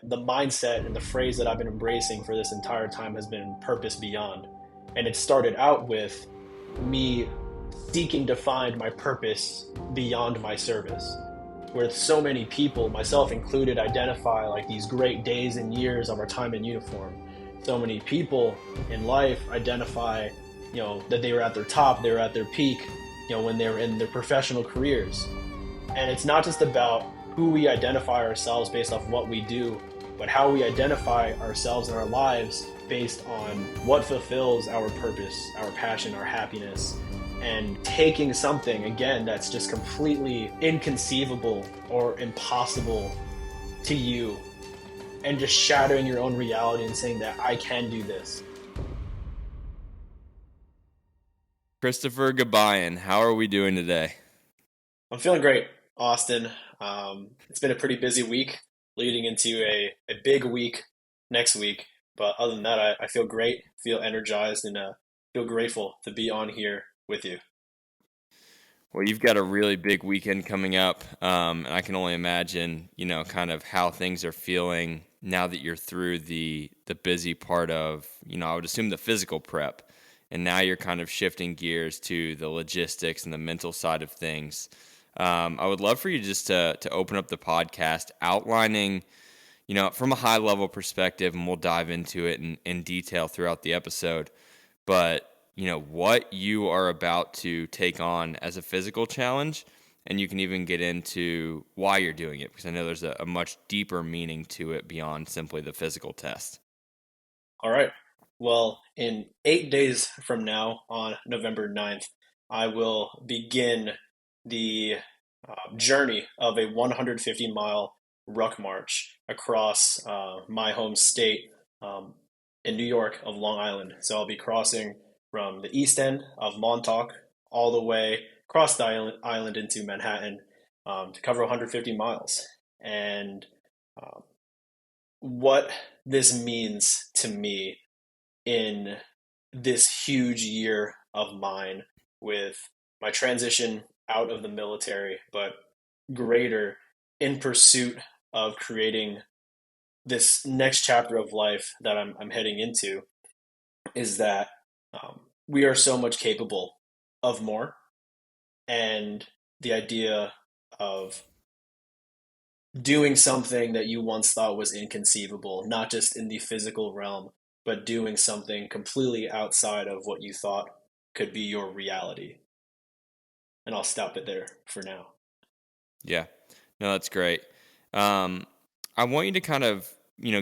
The mindset and the phrase that I've been embracing for this entire time has been purpose beyond. And it started out with me seeking to find my purpose beyond my service, where so many people, myself included, identify like these great days and years of our time in uniform. So many people in life identify, that they were at their top, they were at their peak, when they were in their professional careers. And it's not just about who we identify ourselves based off what we do, but how we identify ourselves in our lives based on what fulfills our purpose, our passion, our happiness, and taking something, again, that's just completely inconceivable or impossible to you and just shattering your own reality and saying that I can do this. Christopher Gabayan, how are we doing today? I'm feeling great, Austin. It's been a pretty busy week leading into a big week next week. But other than that, I feel great, feel energized, and feel grateful to be on here with you. Well, you've got a really big weekend coming up, and I can only imagine, kind of how things are feeling now that you're through the busy part of, I would assume the physical prep, and now you're kind of shifting gears to the logistics and the mental side of things. I would love for you just to open up the podcast, outlining, from a high level perspective, and we'll dive into it in detail throughout the episode. But what you are about to take on as a physical challenge, and you can even get into why you're doing it, because I know there's a much deeper meaning to it beyond simply the physical test. All right. Well, in 8 days from now, on November 9th, I will begin the journey of a 150-mile ruck march across my home state um, in New York of Long Island. So I'll be crossing from the east end of Montauk all the way across the island into Manhattan to cover 150 miles. And um, what this means to me in this huge year of mine with my transition out of the military, but greater in pursuit of creating this next chapter of life that I'm heading into is that we are so much capable of more. And the idea of doing something that you once thought was inconceivable, not just in the physical realm, but doing something completely outside of what you thought could be your reality. And I'll stop it there for now. Yeah, no, that's great. Um, I want you to kind of,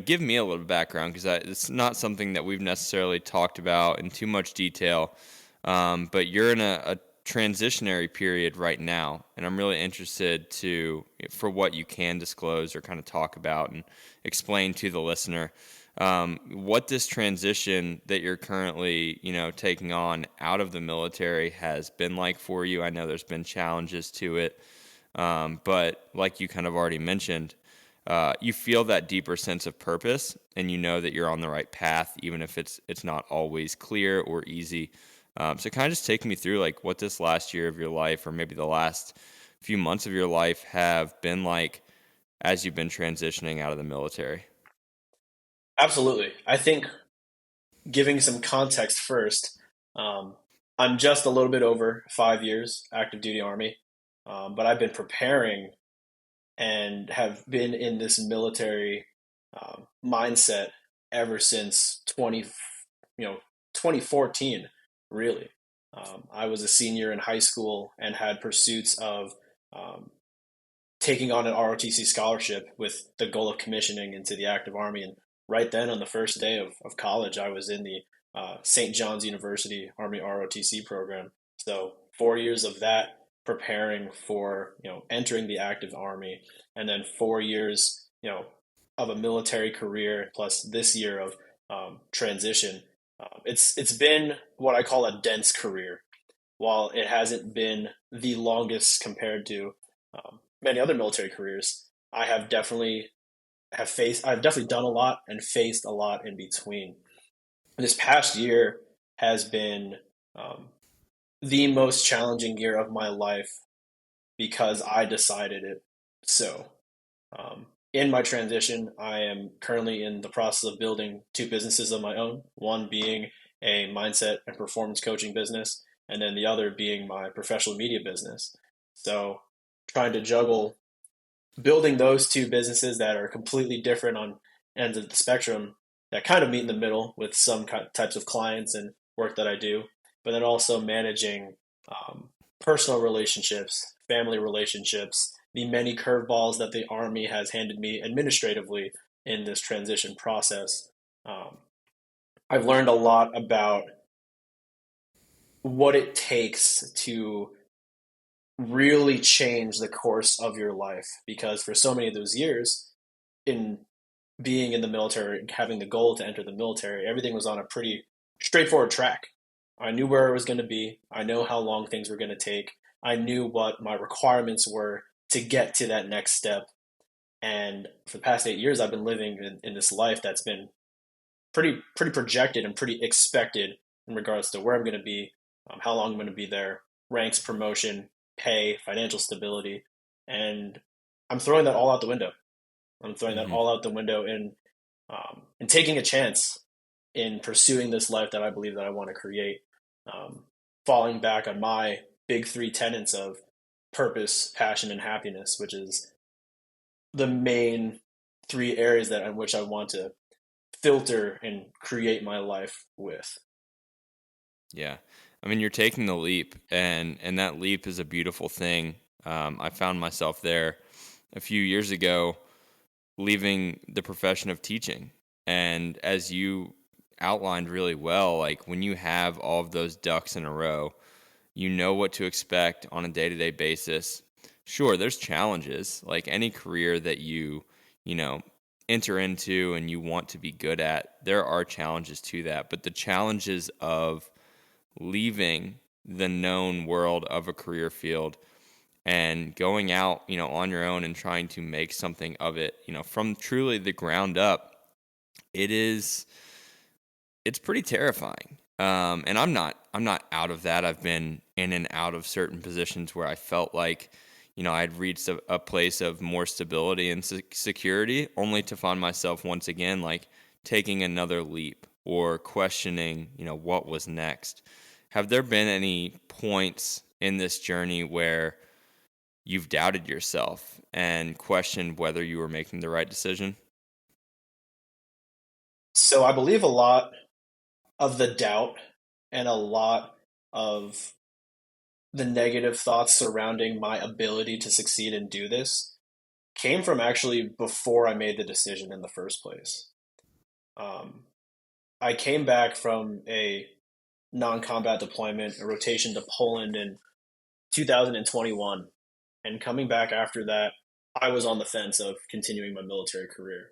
give me a little background, because it's not something that we've necessarily talked about in too much detail. But you're in a transitionary period right now, and I'm really interested for what you can disclose or kind of talk about and explain to the listener what this transition that you're currently, taking on out of the military has been like for you. I know there's been challenges to it, but like you kind of already mentioned, you feel that deeper sense of purpose, and you know that you're on the right path, even if it's not always clear or easy. So kind of just take me through like what this last year of your life, or maybe the last few months of your life, have been like as you've been transitioning out of the military. Absolutely. I think giving some context first, um, I'm just a little bit over 5 years active duty Army, but I've been preparing and have been in this military mindset ever since 2014, really. I was a senior in high school and had pursuits of um, taking on an ROTC scholarship with the goal of commissioning into the active army. And right then, on the first day of college, I was in the St. John's University Army ROTC program. So 4 years of that, preparing for entering the active army, and then 4 years of a military career plus this year of transition. It's been what I call a dense career. While it hasn't been the longest compared to many other military careers, I have definitely I've definitely done a lot and faced a lot in between. This past year has been um, the most challenging year of my life because I decided it so. in my transition, I am currently in the process of building two businesses of my own, one being a mindset and performance coaching business, and then the other being my professional media business. So, trying to juggle building those two businesses that are completely different on ends of the spectrum that kind of meet in the middle with some types of clients and work that I do, but then also managing personal relationships, family relationships, the many curveballs that the Army has handed me administratively in this transition process. Um, I've learned a lot about what it takes to really change the course of your life because for so many of those years, in being in the military, having the goal to enter the military, everything was on a pretty straightforward track. I knew where it was going to be. I know how long things were going to take. I knew what my requirements were to get to that next step. And for the past 8 years, I've been living in this life that's been pretty projected and pretty expected in regards to where I'm going to be, how long I'm going to be there, ranks, promotion, pay, financial stability, and I'm throwing that all out the window. I'm throwing that Hmm. all out the window and taking a chance in pursuing this life that I believe that I want to create. Um, Falling back on my big three tenets of purpose, passion, and happiness, which is the main three areas that in which I want to filter and create my life with. Yeah. I mean, you're taking the leap, and that leap is a beautiful thing. I found myself there a few years ago, leaving the profession of teaching. And as you outlined really well, like when you have all of those ducks in a row, you know what to expect on a day-to-day basis. Sure, there's challenges, like any career that you know, enter into and you want to be good at. There are challenges to that, but the challenges of leaving the known world of a career field and going out, on your own and trying to make something of it, from truly the ground up, it is it's pretty terrifying. And I'm not out of that. I've been in and out of certain positions where I felt like, I'd reached a place of more stability and security, only to find myself once again like taking another leap or questioning, what was next. Have there been any points in this journey where you've doubted yourself and questioned whether you were making the right decision? So I believe a lot of the doubt and a lot of the negative thoughts surrounding my ability to succeed and do this came from actually before I made the decision in the first place. Um, I came back from a non-combat deployment, a rotation to Poland in 2021, and coming back after that, I was on the fence of continuing my military career,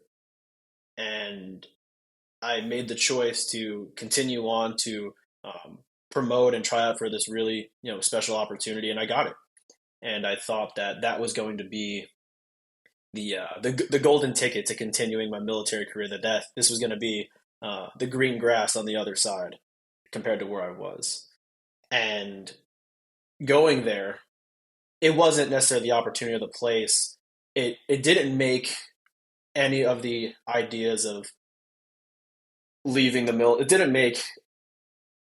and I made the choice to continue on to promote and try out for this really special opportunity, and I got it. And I thought that that was going to be the golden ticket to continuing my military career. That this was going to be the green grass on the other side compared to where I was. And going there, it wasn't necessarily the opportunity or the place. It didn't make any of the ideas of leaving the mill. It didn't make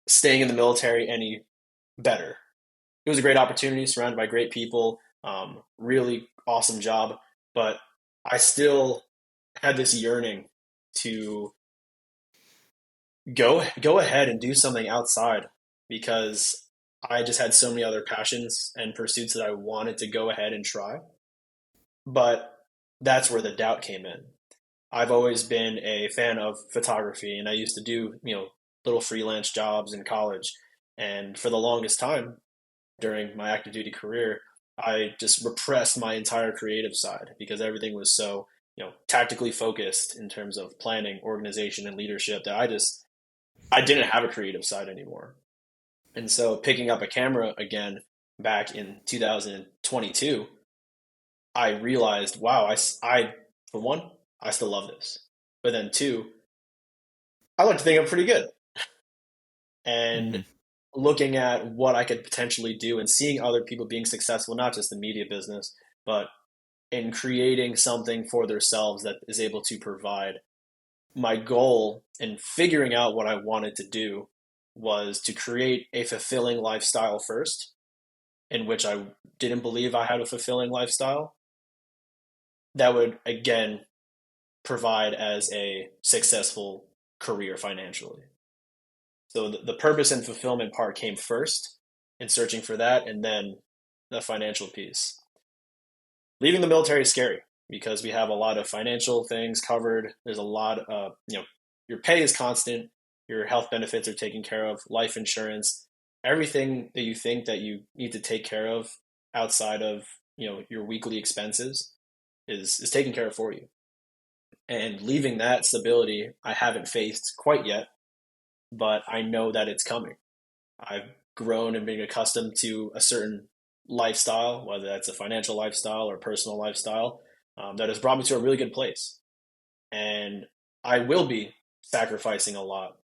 staying in the military any better. It was a great opportunity, surrounded by great people, really awesome job, but I still had this yearning to go ahead and do something outside because I just had so many other passions and pursuits that I wanted to go ahead and try. But that's where the doubt came in. I've always been a fan of photography and I used to do, little freelance jobs in college. And for the longest time during my active duty career, I just repressed my entire creative side because everything was so, tactically focused in terms of planning, organization, and leadership that I didn't have a creative side anymore. And so picking up a camera again back in 2022, I realized, wow, for one, I still love this. But then two, I like to think I'm pretty good. And Hmm. looking at what I could potentially do and seeing other people being successful, not just the media business, but in creating something for themselves that is able to provide. My goal in figuring out what I wanted to do was to create a fulfilling lifestyle first, in which I didn't believe I had a fulfilling lifestyle that would again provide as a successful career financially. So the purpose and fulfillment part came first in searching for that, and then the financial piece. Leaving the military is scary because we have a lot of financial things covered. There's a lot of, your pay is constant, your health benefits are taken care of, life insurance, everything that you think that you need to take care of outside of, your weekly expenses is taken care of for you. And leaving that stability, I haven't faced quite yet, but I know that it's coming. I've grown and been accustomed to a certain lifestyle, whether that's a financial lifestyle or personal lifestyle, that has brought me to a really good place. And I will be sacrificing a lot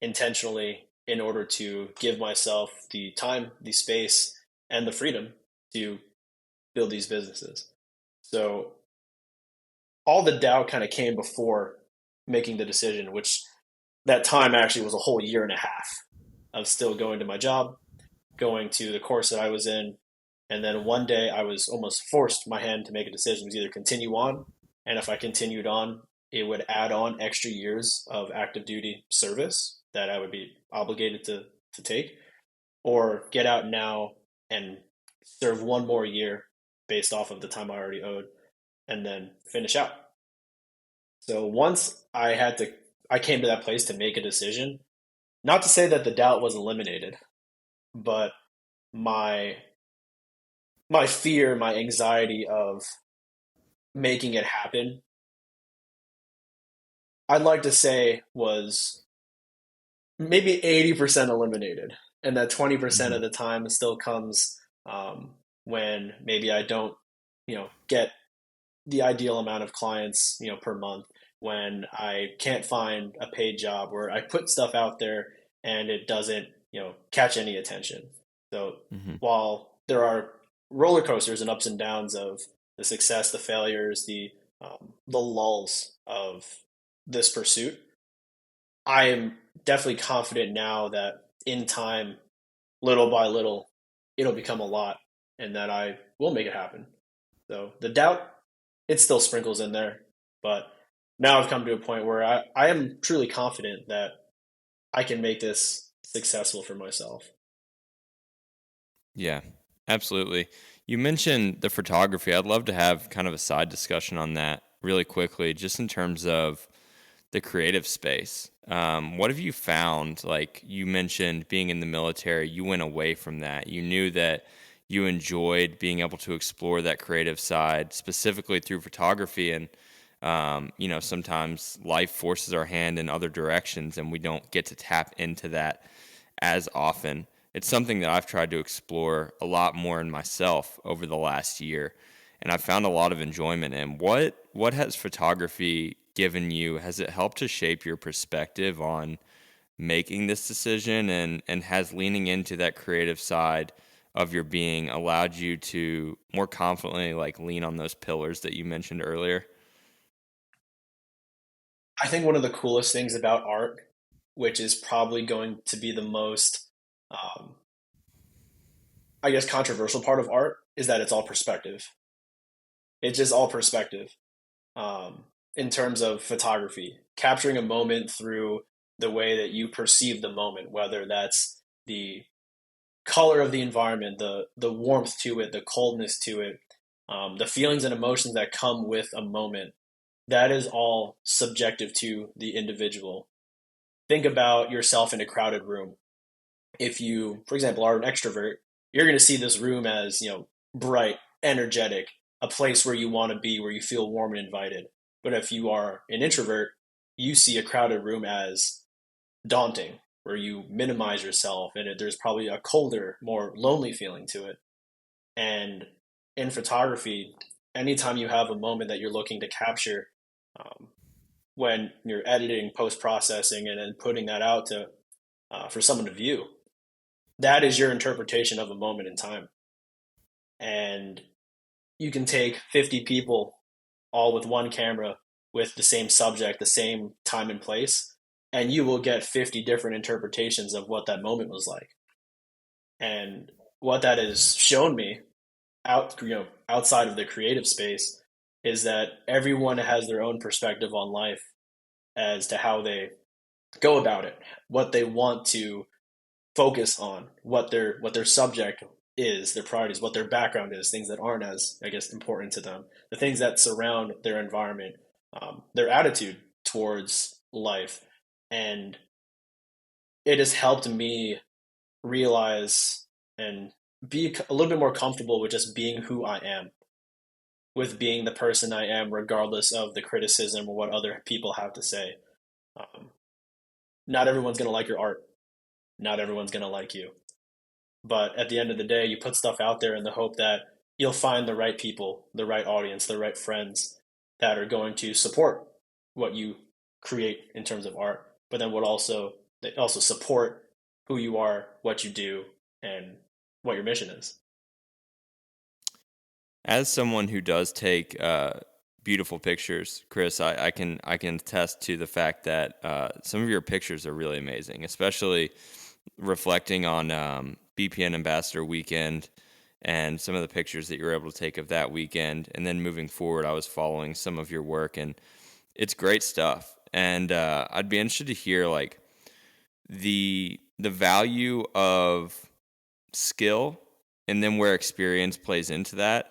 intentionally in order to give myself the time, the space, and the freedom to build these businesses. So all the doubt kind of came before making the decision, which that time actually was a whole year and a half of still going to my job, going to the course that I was in. And then one day I was almost forced my hand to make a decision. It was either continue on, and if I continued on, it would add on extra years of active duty service that I would be obligated to take, or get out now and serve one more year based off of the time I already owed, and then finish out. So once I came to that place to make a decision, not to say that the doubt was eliminated, but my my fear, my anxiety of making it happen, I'd like to say was maybe 80% eliminated. And that 20% Hmm. of the time still comes when maybe I don't, get the ideal amount of clients, per month, when I can't find a paid job, where I put stuff out there and it doesn't, catch any attention. So Hmm. while there are roller coasters and ups and downs of the success, the failures, the lulls of this pursuit, I am definitely confident now that in time, little by little, it'll become a lot, and that I will make it happen. So the doubt, it still sprinkles in there, but now I've come to a point where I am truly confident that I can make this successful for myself. Yeah, absolutely. You mentioned the photography. I'd love to have kind of a side discussion on that really quickly, just in terms of the creative space. What have you found? Like you mentioned being in the military, you went away from that. You knew that you enjoyed being able to explore that creative side, specifically through photography. And, sometimes life forces our hand in other directions and we don't get to tap into that as often. It's something that I've tried to explore a lot more in myself over the last year, and I've found a lot of enjoyment in. What has photography given you? Has it helped to shape your perspective on making this decision, and has leaning into that creative side of your being allowed you to more confidently like lean on those pillars that you mentioned earlier? I think one of the coolest things about art, which is probably going to be the most, um, I guess, controversial part of art, is that it's all perspective. It's just all perspective. In terms of photography, capturing a moment through the way that you perceive the moment, whether that's the color of the environment, the warmth to it, the coldness to it, the feelings and emotions that come with a moment. That is all subjective to the individual. Think about yourself in a crowded room. If you, for example, are an extrovert, you're going to see this room as, bright, energetic, a place where you want to be, where you feel warm and invited. But if you are an introvert, you see a crowded room as daunting, where you minimize yourself, and there's probably a colder, more lonely feeling to it. And in photography, anytime you have a moment that you're looking to capture, um, when you're editing, post processing, and then putting that out to for someone to view, that is your interpretation of a moment in time. And you can take 50 people all with one camera with the same subject, the same time and place, and you will get 50 different interpretations of what that moment was like. And what that has shown me outside of the creative space is that everyone has their own perspective on life as to how they go about it, what they want to focus on, what their subject is, their priorities, what their background is, things that aren't as, I guess, important to them, the things that surround their environment, their attitude towards life. And it has helped me realize and be a little bit more comfortable with just being who I am, with being the person I am, regardless of the criticism or what other people have to say. Um, Not everyone's going to like your art. Not everyone's going to like you. But at the end of the day, you put stuff out there in the hope that you'll find the right people, the right audience, the right friends that are going to support what you create in terms of art, but then what also they also support who you are, what you do, and what your mission is. As someone who does take beautiful pictures, Chris, I can attest to the fact that some of your pictures are really amazing, especially reflecting on BPN Ambassador Weekend and some of the pictures that you were able to take of that weekend. And then moving forward, I was following some of your work, and it's great stuff. And I'd be interested to hear like the value of skill and then where experience plays into that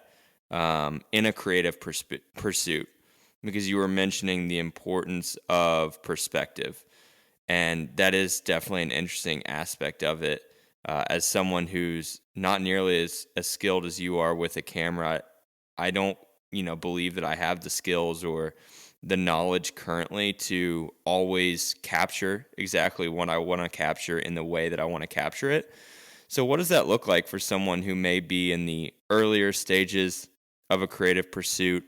in a creative pursuit, because you were mentioning the importance of perspective, and that is definitely an interesting aspect of it. As someone who's not nearly as skilled as you are with a camera, I don't believe that I have the skills or the knowledge currently to always capture exactly what I want to capture in the way that I want to capture it. So what does that look like for someone who may be in the earlier stages of a creative pursuit,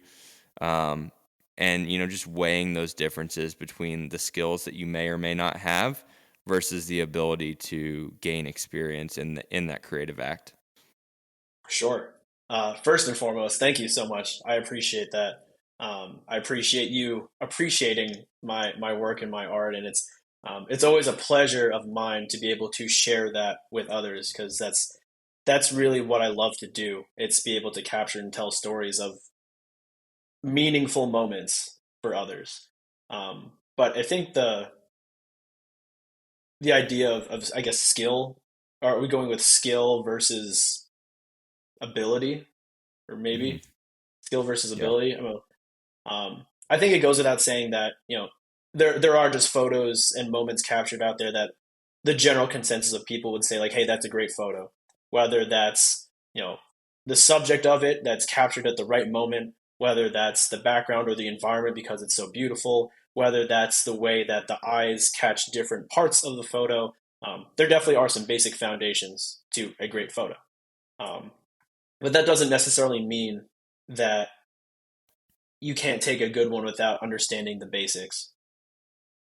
um, and just weighing those differences between the skills that you may or may not have versus the ability to gain experience in that creative act? Sure. First and foremost, thank you so much. I appreciate that. I appreciate you appreciating my work and my art, and it's always a pleasure of mine to be able to share that with others because that's really what I love to do. It's be able to capture and tell stories of meaningful moments for others. But I think the idea of I guess skill. Are we going with skill versus ability, or Hmm. maybe skill versus Yeah. ability? I think it goes without saying that there are just photos and moments captured out there that the general consensus of people would say like, hey, that's a great photo. Whether that's the subject of it that's captured at the right moment, whether that's the background or the environment because it's so beautiful, whether that's the way that the eyes catch different parts of the photo. There definitely are some basic foundations to a great photo, um, but that doesn't necessarily mean that you can't take a good one without understanding the basics.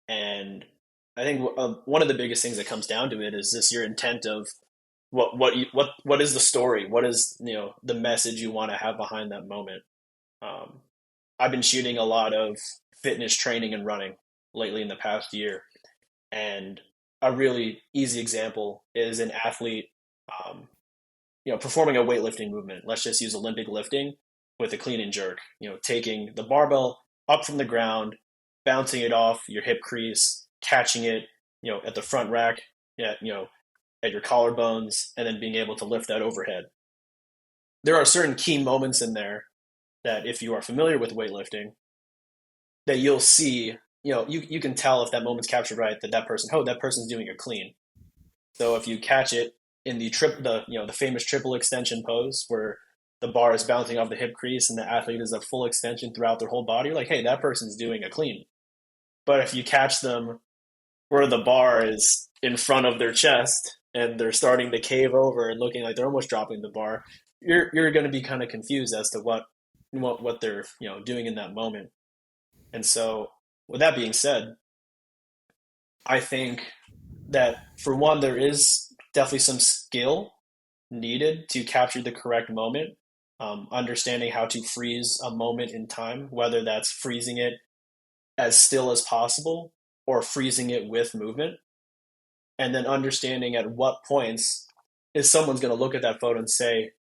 And I think one of the biggest things that comes down to it is this: your intent of what is the story, what is the message you want to have behind that moment. Um, I've been shooting a lot of fitness training and running lately in the past year, and a really easy example is an athlete um, performing a weightlifting movement. Let's just use Olympic lifting with a clean and jerk. Taking the barbell up from the ground, bouncing it off your hip crease, catching it, at the front rack, at your collarbones, and then being able to lift that overhead. There are certain key moments in there that, if you are familiar with weightlifting, that you'll see. You can tell if that moment's captured right, that person's doing a clean. So if you catch it in the famous triple extension pose where the bar is bouncing off the hip crease and the athlete is a full extension throughout their whole body, you're like, hey, that person's doing a clean. But if you catch them where the bar is in front of their chest and they're starting to cave over and looking like they're almost dropping the bar, you're going to be kind of confused as to what they're doing in that moment. And so, with that being said, I think that for one, there is definitely some skill needed to capture the correct moment. understanding how to freeze a moment in time, whether that's freezing it as still as possible or freezing it with movement, and then understanding at what points is someone's going to look at that photo and say,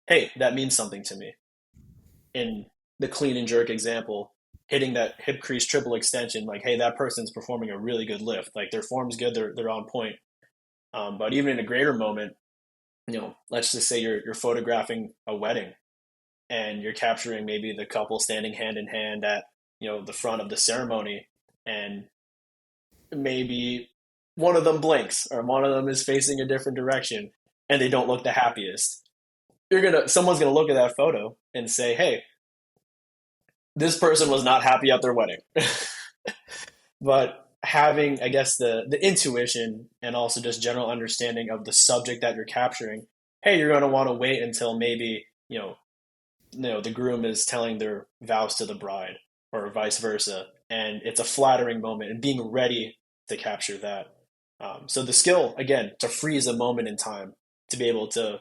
hey, that means something to me. In the clean and jerk example, hitting that hip crease triple extension, like, hey, that person's performing a really good lift. Like their form's good, they're on point. But even in a greater moment, let's just say you're photographing a wedding and you're capturing maybe the couple standing hand in hand at the front of the ceremony, and maybe one of them blinks or one of them is facing a different direction and they don't look the happiest. Someone's gonna look at that photo and say, hey, this person was not happy at their wedding. But having, I guess, the intuition and also just general understanding of the subject that you're capturing, hey, you're going to want to wait until maybe the groom is telling their vows to the bride, or vice versa, and it's a flattering moment, and being ready to capture that. So the skill, again, to freeze a moment in time, to be able to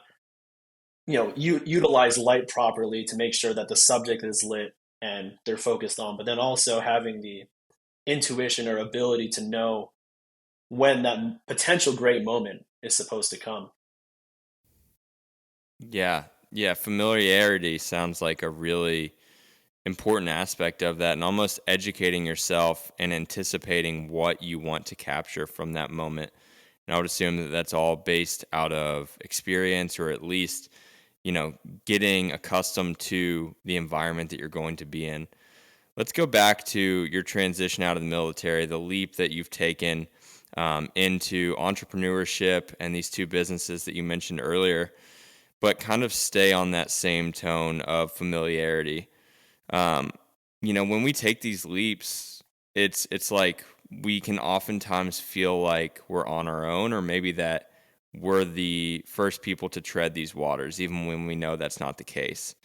utilize light properly to make sure that the subject is lit and they're focused on, but then also having the intuition or ability to know when that potential great moment is supposed to come. Yeah. Yeah. Familiarity sounds like a really important aspect of that, and almost educating yourself and anticipating what you want to capture from that moment. And I would assume that that's all based out of experience, or at least, getting accustomed to the environment that you're going to be in. Let's go back to your transition out of the military, the leap that you've taken into entrepreneurship and these two businesses that you mentioned earlier, but kind of stay on that same tone of familiarity. Um, when we take these leaps, it's like we can oftentimes feel like we're on our own, or maybe that we're the first people to tread these waters, even when we know that's not the case.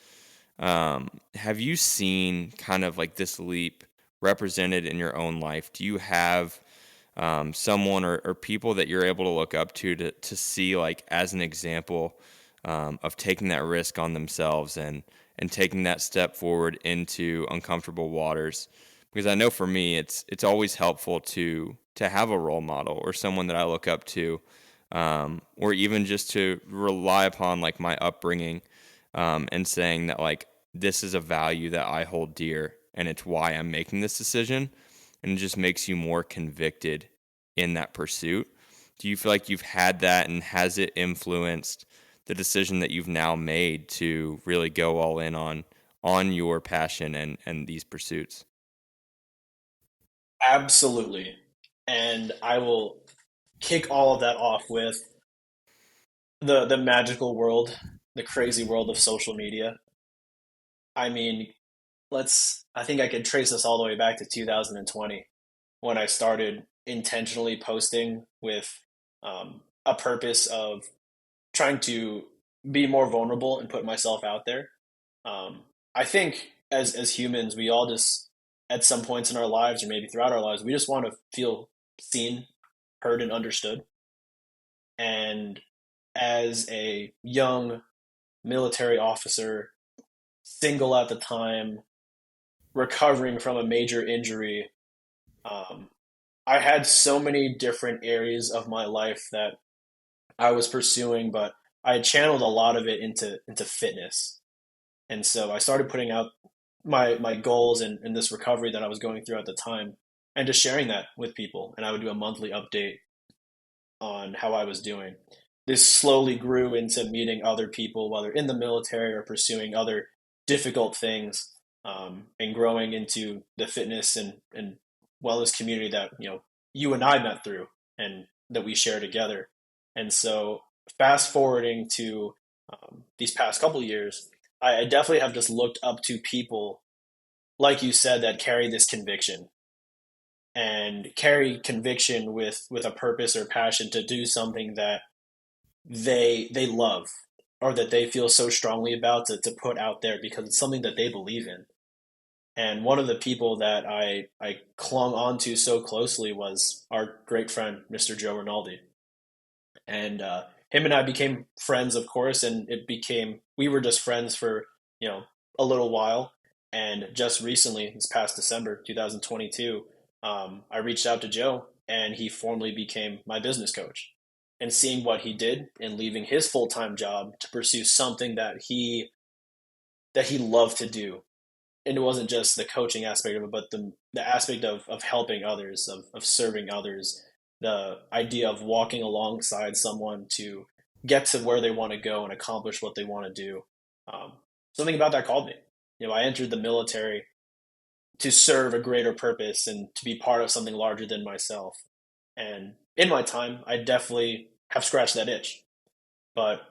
Have you seen kind of like this leap represented in your own life? Do you have someone or people that you're able to look up to see like as an example of taking that risk on themselves and taking that step forward into uncomfortable waters? Because I know for me, it's always helpful to have a role model or someone that I look up to, or even just to rely upon like my upbringing, and saying that like this is a value that I hold dear, and it's why I'm making this decision, and it just makes you more convicted in that pursuit. Do you feel like you've had that, and has it influenced the decision that you've now made to really go all in on your passion and these pursuits? Absolutely. And I will kick all of that off with the magical world, the crazy world of social media. I mean, I think I could trace this all the way back to 2020 when I started intentionally posting with a purpose of trying to be more vulnerable and put myself out there. I think as humans, we all just at some points in our lives, or maybe throughout our lives, we just want to feel seen, heard, and understood. And as a young military officer, single at the time, recovering from a major injury, um, I had so many different areas of my life that I was pursuing, but I had channeled a lot of it into fitness. And so I started putting out my goals and this recovery that I was going through at the time, and just sharing that with people. And I would do a monthly update on how I was doing. This slowly grew into meeting other people, whether in the military or pursuing other difficult things, and growing into the fitness and wellness community that you and I met through and that we share together. And so, fast forwarding to these past couple of years, I definitely have just looked up to people like you said that carry this conviction and carry conviction with a purpose or passion to do something that they love, or that they feel so strongly about to put out there because it's something that they believe in. And one of the people that I clung onto so closely was our great friend, Mr. Joe Rinaldi. And him and I became friends, of course, and we were just friends for, you know, a little while. And just recently, this past December 2022, I reached out to Joe and he formally became my business coach. And seeing what he did and leaving his full-time job to pursue something that he loved to do, and it wasn't just the coaching aspect of it, but the aspect of helping others, of serving others, the idea of walking alongside someone to get to where they want to go and accomplish what they want to do. Um, Something about that called me. I entered the military to serve a greater purpose and to be part of something larger than myself. And in my time, I definitely have scratched that itch. But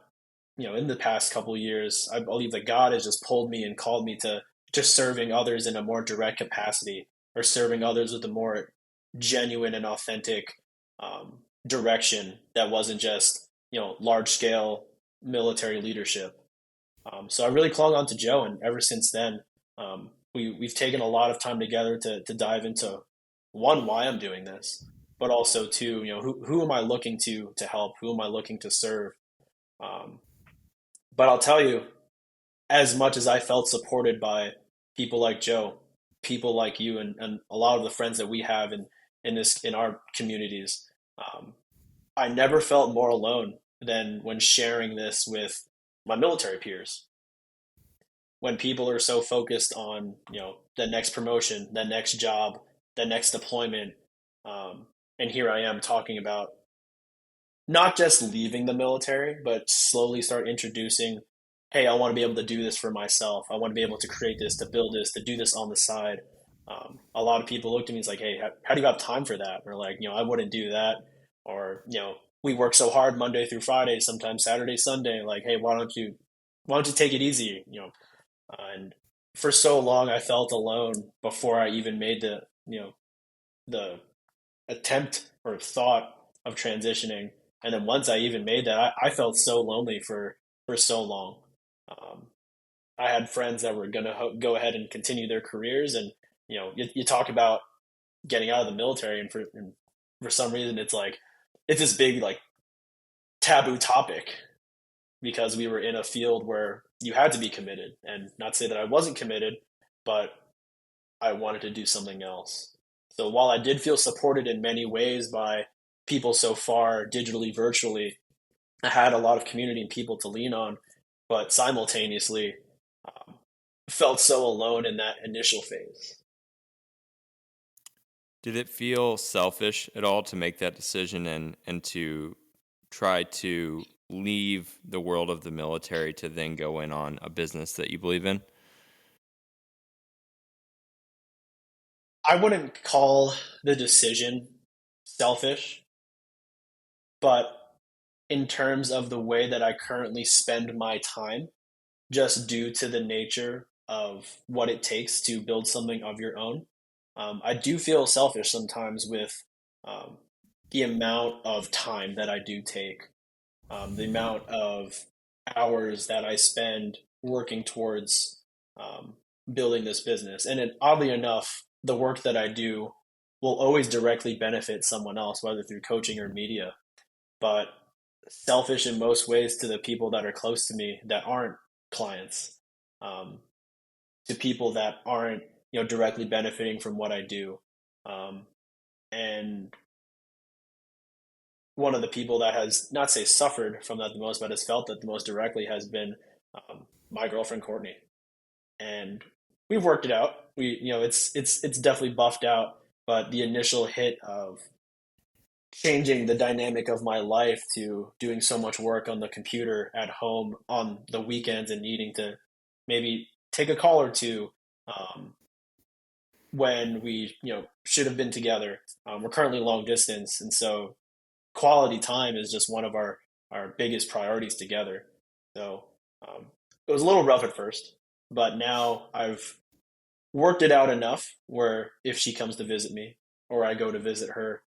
in the past couple of years, I believe that God has just pulled me and called me to just serving others in a more direct capacity, or serving others with a more genuine and authentic direction that wasn't just large scale military leadership. So I really clung on to Joe, and ever since then, we've taken a lot of time together to dive into, one, why I'm doing this, but also two, who am I looking to help, who am I looking to serve. Um, but I'll tell you, as much as I felt supported by people like Joe, people like you, and a lot of the friends that we have in our communities, um, I never felt more alone than when sharing this with my military peers. When people are so focused on the next promotion, the next job, the next deployment, and here I am talking about not just leaving the military, but slowly start introducing, hey, I want to be able to do this for myself. I want to be able to create this, to build this, to do this on the side. A lot of people look at me and it's like, hey, how do you have time for that? Or like, I wouldn't do that. Or, we work so hard Monday through Friday, sometimes Saturday, Sunday. Like, hey, why don't you take it easy? And for so long, I felt alone before I even made the attempt or thought of transitioning. And then once I even made that, I felt so lonely for so long. Um, I had friends that were going to go ahead and continue their careers, and you talk about getting out of the military, and for some reason it's like it's this big like taboo topic because we were in a field where you had to be committed, and not to say that I wasn't committed, but I wanted to do something else. So while I did feel supported in many ways by people so far, digitally, virtually, I had a lot of community and people to lean on, but simultaneously um, felt so alone in that initial phase. Did it feel selfish at all to make that decision and to try to leave the world of the military to then go in on a business that you believe in? I wouldn't call the decision selfish, but in terms of the way that I currently spend my time, just due to the nature of what it takes to build something of your own. I do feel selfish sometimes with um, the amount of time that I do take, the amount of hours that I spend working towards um, building this business. And oddly enough, the work that I do will always directly benefit someone else, whether through coaching or media. But selfish in most ways to the people that are close to me that aren't clients, um, to people that aren't directly benefiting from what I do. Um, and one of the people that has not say suffered from that the most, but has felt that the most directly has been my girlfriend Courtney. And we've worked it out. It's definitely buffed out, but the initial hit of changing the dynamic of my life to doing so much work on the computer at home on the weekends and needing to maybe take a call or two um, when we should have been together. We're currently long distance, and so quality time is just one of our biggest priorities together. So it was a little rough at first, but now I've worked it out enough where if she comes to visit me or I go to visit her,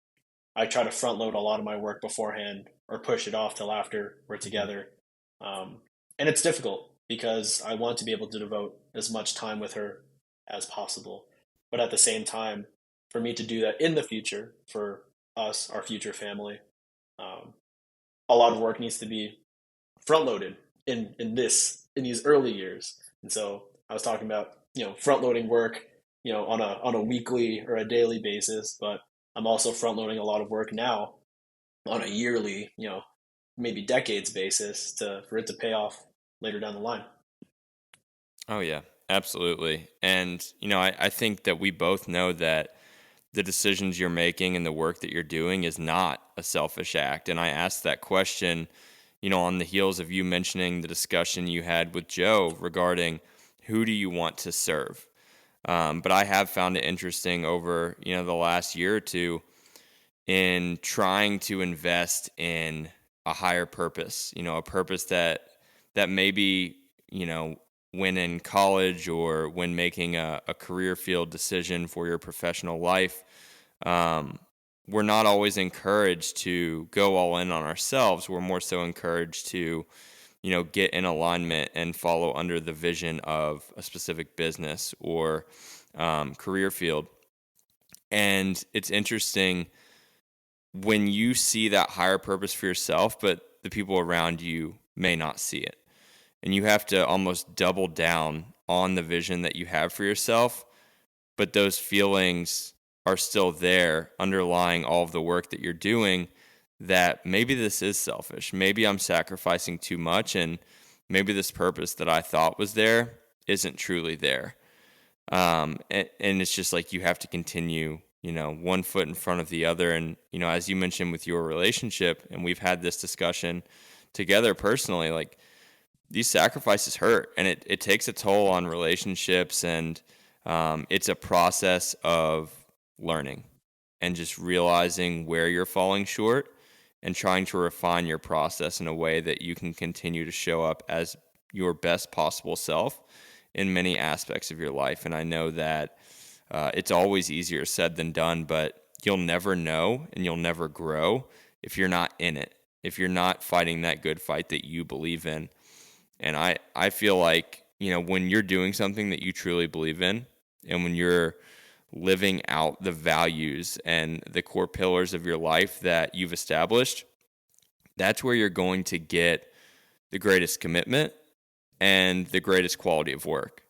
I try to front load a lot of my work beforehand or push it off till after we're together. Um, and it's difficult because I want to be able to devote as much time with her as possible. But at the same time, for me to do that in the future for us, our future family, um, a lot of work needs to be front loaded in these early years. And so I was talking about, front loading work, on a weekly or a daily basis, but I'm also front loading a lot of work now on a yearly, maybe decades basis to for it to pay off later down the line. Oh yeah, absolutely. And I think that we both know that the decisions you're making and the work that you're doing is not a selfish act. And I asked that question, on the heels of you mentioning the discussion you had with Joe regarding who do you want to serve. But I have found it interesting over the last year or two in trying to invest in a higher purpose, a purpose that maybe, when in college or when making a career field decision for your professional life, um, we're not always encouraged to go all in on ourselves. We're more so encouraged to, get in alignment and follow under the vision of a specific business or career field. And it's interesting when you see that higher purpose for yourself, but the people around you may not see it. And you have to almost double down on the vision that you have for yourself, but those feelings are still there underlying all of the work that you're doing, that maybe this is selfish. Maybe I'm sacrificing too much, and maybe this purpose that I thought was there isn't truly there. And it's just like you have to continue, one foot in front of the other. And, as you mentioned with your relationship, and we've had this discussion together personally, like these sacrifices hurt and it takes a toll on relationships. And it's a process of learning and just realizing where you're falling short and trying to refine your process in a way that you can continue to show up as your best possible self in many aspects of your life. And I know that it's always easier said than done, but you'll never know and you'll never grow if you're not in it, if you're not fighting that good fight that you believe in. And I feel like, when you're doing something that you truly believe in, and when you're living out the values and the core pillars of your life that you've established, that's where you're going to get the greatest commitment and the greatest quality of work.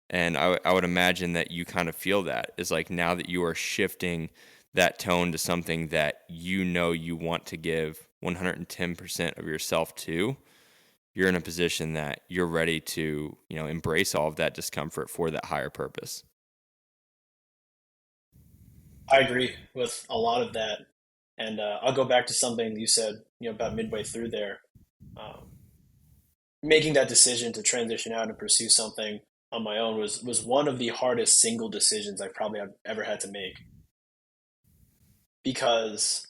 And I would imagine that you kind of feel that is like now that you are shifting that tone to something that you want to give 110% of yourself to, you're in a position that you're ready to, embrace all of that discomfort for that higher purpose. I agree with a lot of that, and I'll go back to something you said, about midway through there. Um, Making that decision to transition out and pursue something on my own was one of the hardest single decisions I probably have ever had to make, because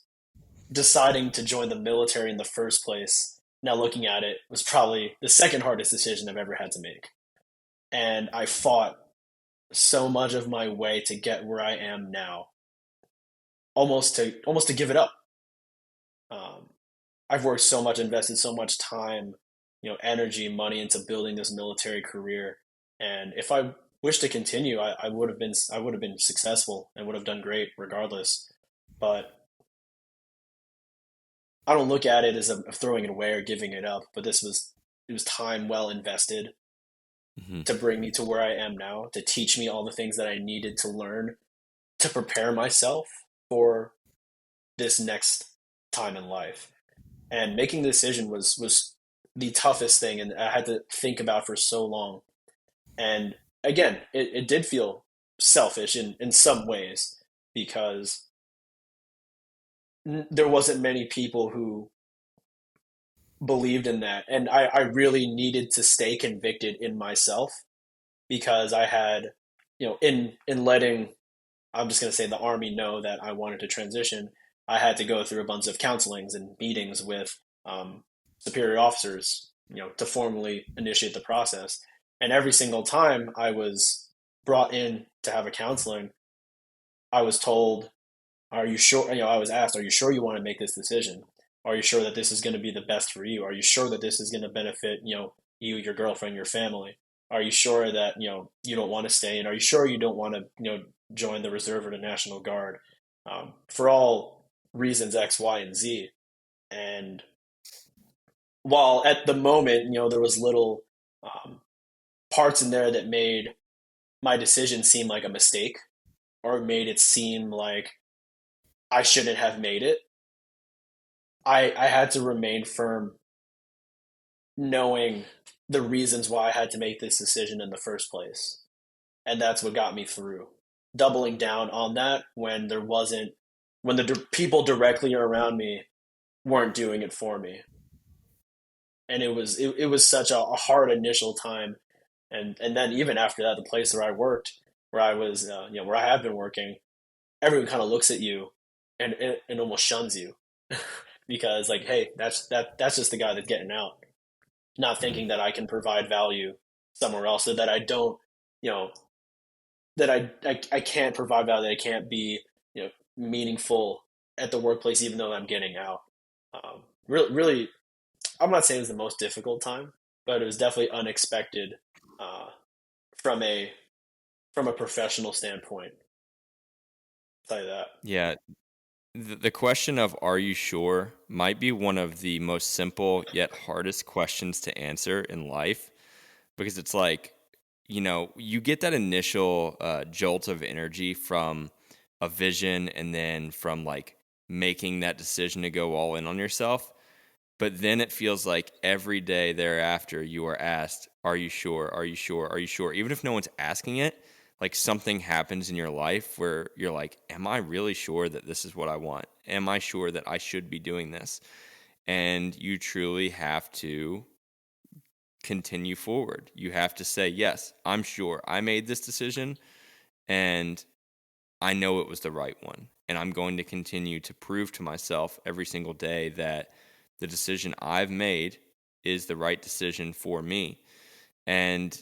deciding to join the military in the first place, now looking at it, was probably the second hardest decision I've ever had to make. And I fought so much of my way to get where I am now, almost to give it up. Um, I've worked so much, invested so much time, energy, money into building this military career. And if I wished to continue, I would have been successful and would have done great regardless. But I don't look at it as a throwing it away or giving it up. But it was time well invested Hmm. to bring me to where I am now, to teach me all the things that I needed to learn to prepare myself for this next time in life. And making the decision was the toughest thing, and I had to think about for so long. And again, it did feel selfish in some ways, because there wasn't many people who believed in that, and I really needed to stay convicted in myself, because I had, in letting, I'm just going to say, the army know that I wanted to transition, I had to go through a bunch of counselings and meetings with superior officers, to formally initiate the process. And every single time I was brought in to have a counseling, I was told, "Are you sure?" I was asked, "Are you sure you want to make this decision? Are you sure that this is going to be the best for you? Are you sure that this is going to benefit, you, your girlfriend, your family? Are you sure that you don't want to stay? And are you sure you don't want to join the reserve or the National Guard, for all reasons X, Y, and Z?" And while at the moment, there was little um, parts in there that made my decision seem like a mistake or made it seem like I shouldn't have made it. I had to remain firm, knowing the reasons why I had to make this decision in the first place. And that's what got me through. Doubling down on that when when the people directly around me weren't doing it for me. And it was such a hard initial time. And then even after that, the place where I worked, where I was, where I have been working, everyone kind of looks at you and almost shuns you because like, hey, that's just the guy that's getting out, not Mhm. thinking that I can provide value somewhere else, so that I don't, you know, that I can't provide value, that I can't be, meaningful at the workplace, even though I'm getting out. Really, I'm not saying it was the most difficult time, but it was definitely unexpected uh, from a professional standpoint. I'll tell you that. Yeah, the question of "Are you sure?" might be one of the most simple yet hardest questions to answer in life, because it's like, you get that initial jolt of energy from a vision, and then from like making that decision to go all in on yourself. But then it feels like every day thereafter you are asked, "Are you sure? Are you sure? Are you sure?" Even if no one's asking it, like something happens in your life where you're like, "Am I really sure that this is what I want? Am I sure that I should be doing this?" And you truly have to continue forward. You have to say, "Yes, I'm sure I made this decision, and I know it was the right one. And I'm going to continue to prove to myself every single day that the decision I've made is the right decision for me." And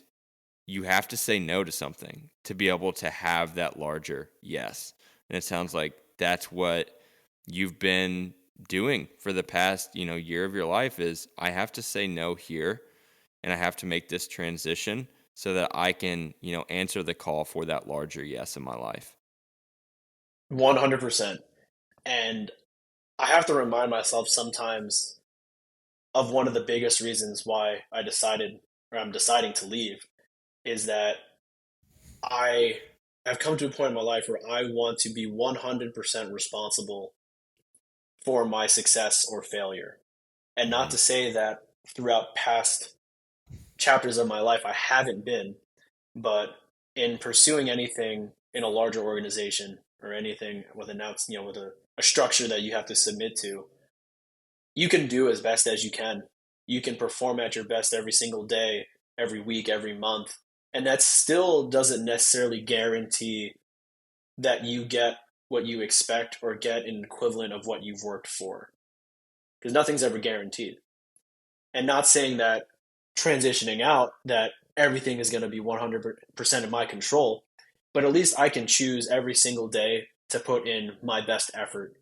you have to say no to something to be able to have that larger yes. And it sounds like that's what you've been doing for the past, year of your life. Is I have to say no here, and I have to make this transition so that I can, answer the call for that larger yes in my life. 100%. And I have to remind myself sometimes of one of the biggest reasons why I'm deciding to leave is that I have come to a point in my life where I want to be 100% responsible for my success or failure. And not Mhm. to say that throughout past chapters of my life I haven't been, but in pursuing anything in a larger organization or anything with with a structure that you have to submit to, you can do as best as you can. You can perform at your best every single day, every week, every month. And that still doesn't necessarily guarantee that you get what you expect or get an equivalent of what you've worked for, because nothing's ever guaranteed. And not saying that transitioning out, that everything is going to be 100% in my control, but at least I can choose every single day to put in my best effort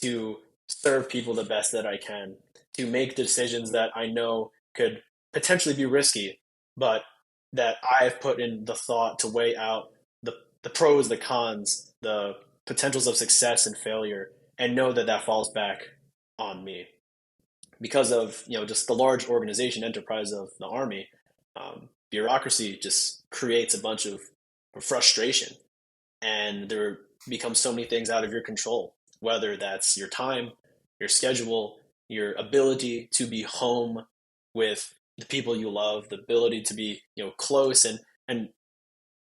to serve people the best that I can, to make decisions that I know could potentially be risky, but that I've put in the thought to weigh out the pros, the cons, the potentials of success and failure, and know that that falls back on me because of just the large organization enterprise of the army. Bureaucracy just creates a bunch of frustration, and there become so many things out of your control, whether that's your time, your schedule, your ability to be home with the people you love, the ability to be close and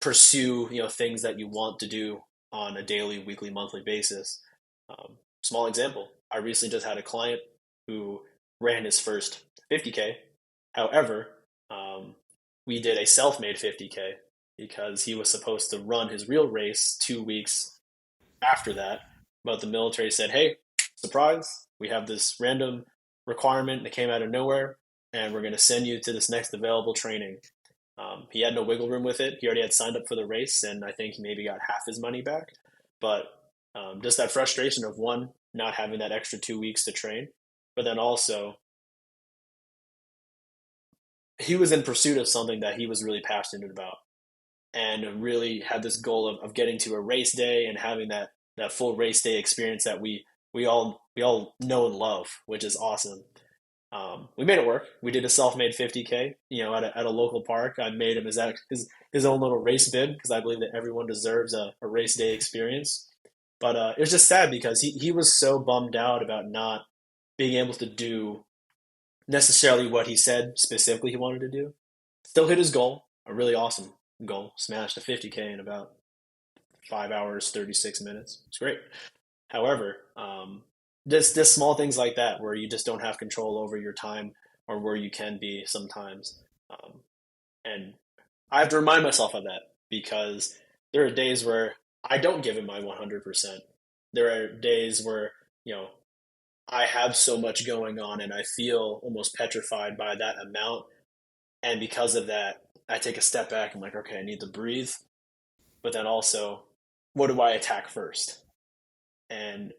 pursue things that you want to do on a daily, weekly, monthly basis. Small example: I recently just had a client who ran his first 50K. However, um, we did a self-made 50K because he was supposed to run his real race 2 weeks after that. But the military said, "Hey, surprise! We have this random requirement that came out of nowhere, and we're going to send you to this next available training." He had no wiggle room with it. He already had signed up for the race, and I think he maybe got half his money back. But just that frustration of one, not having that extra 2 weeks to train, but then also he was in pursuit of something that he was really passionate about and really had this goal of getting to a race day and having that full race day experience that we all know and love, which is awesome. We made it work. We did a self-made 50K, at a local park. I made him his own little race bid because I believe that everyone deserves a race day experience. But it was just sad because he was so bummed out about not being able to do necessarily what he said specifically he wanted to do. Still hit his goal, a really awesome goal. Smashed a 50K in about 5 hours, 36 minutes. It's great. However, just small things like that where you just don't have control over your time or where you can be sometimes. And I have to remind myself of that because there are days where I don't give it my 100%. There are days where, you know, I have so much going on and I feel almost petrified by that amount. And because of that, I take a step back. I'm like, okay, I need to breathe. But then also, what do I attack first? And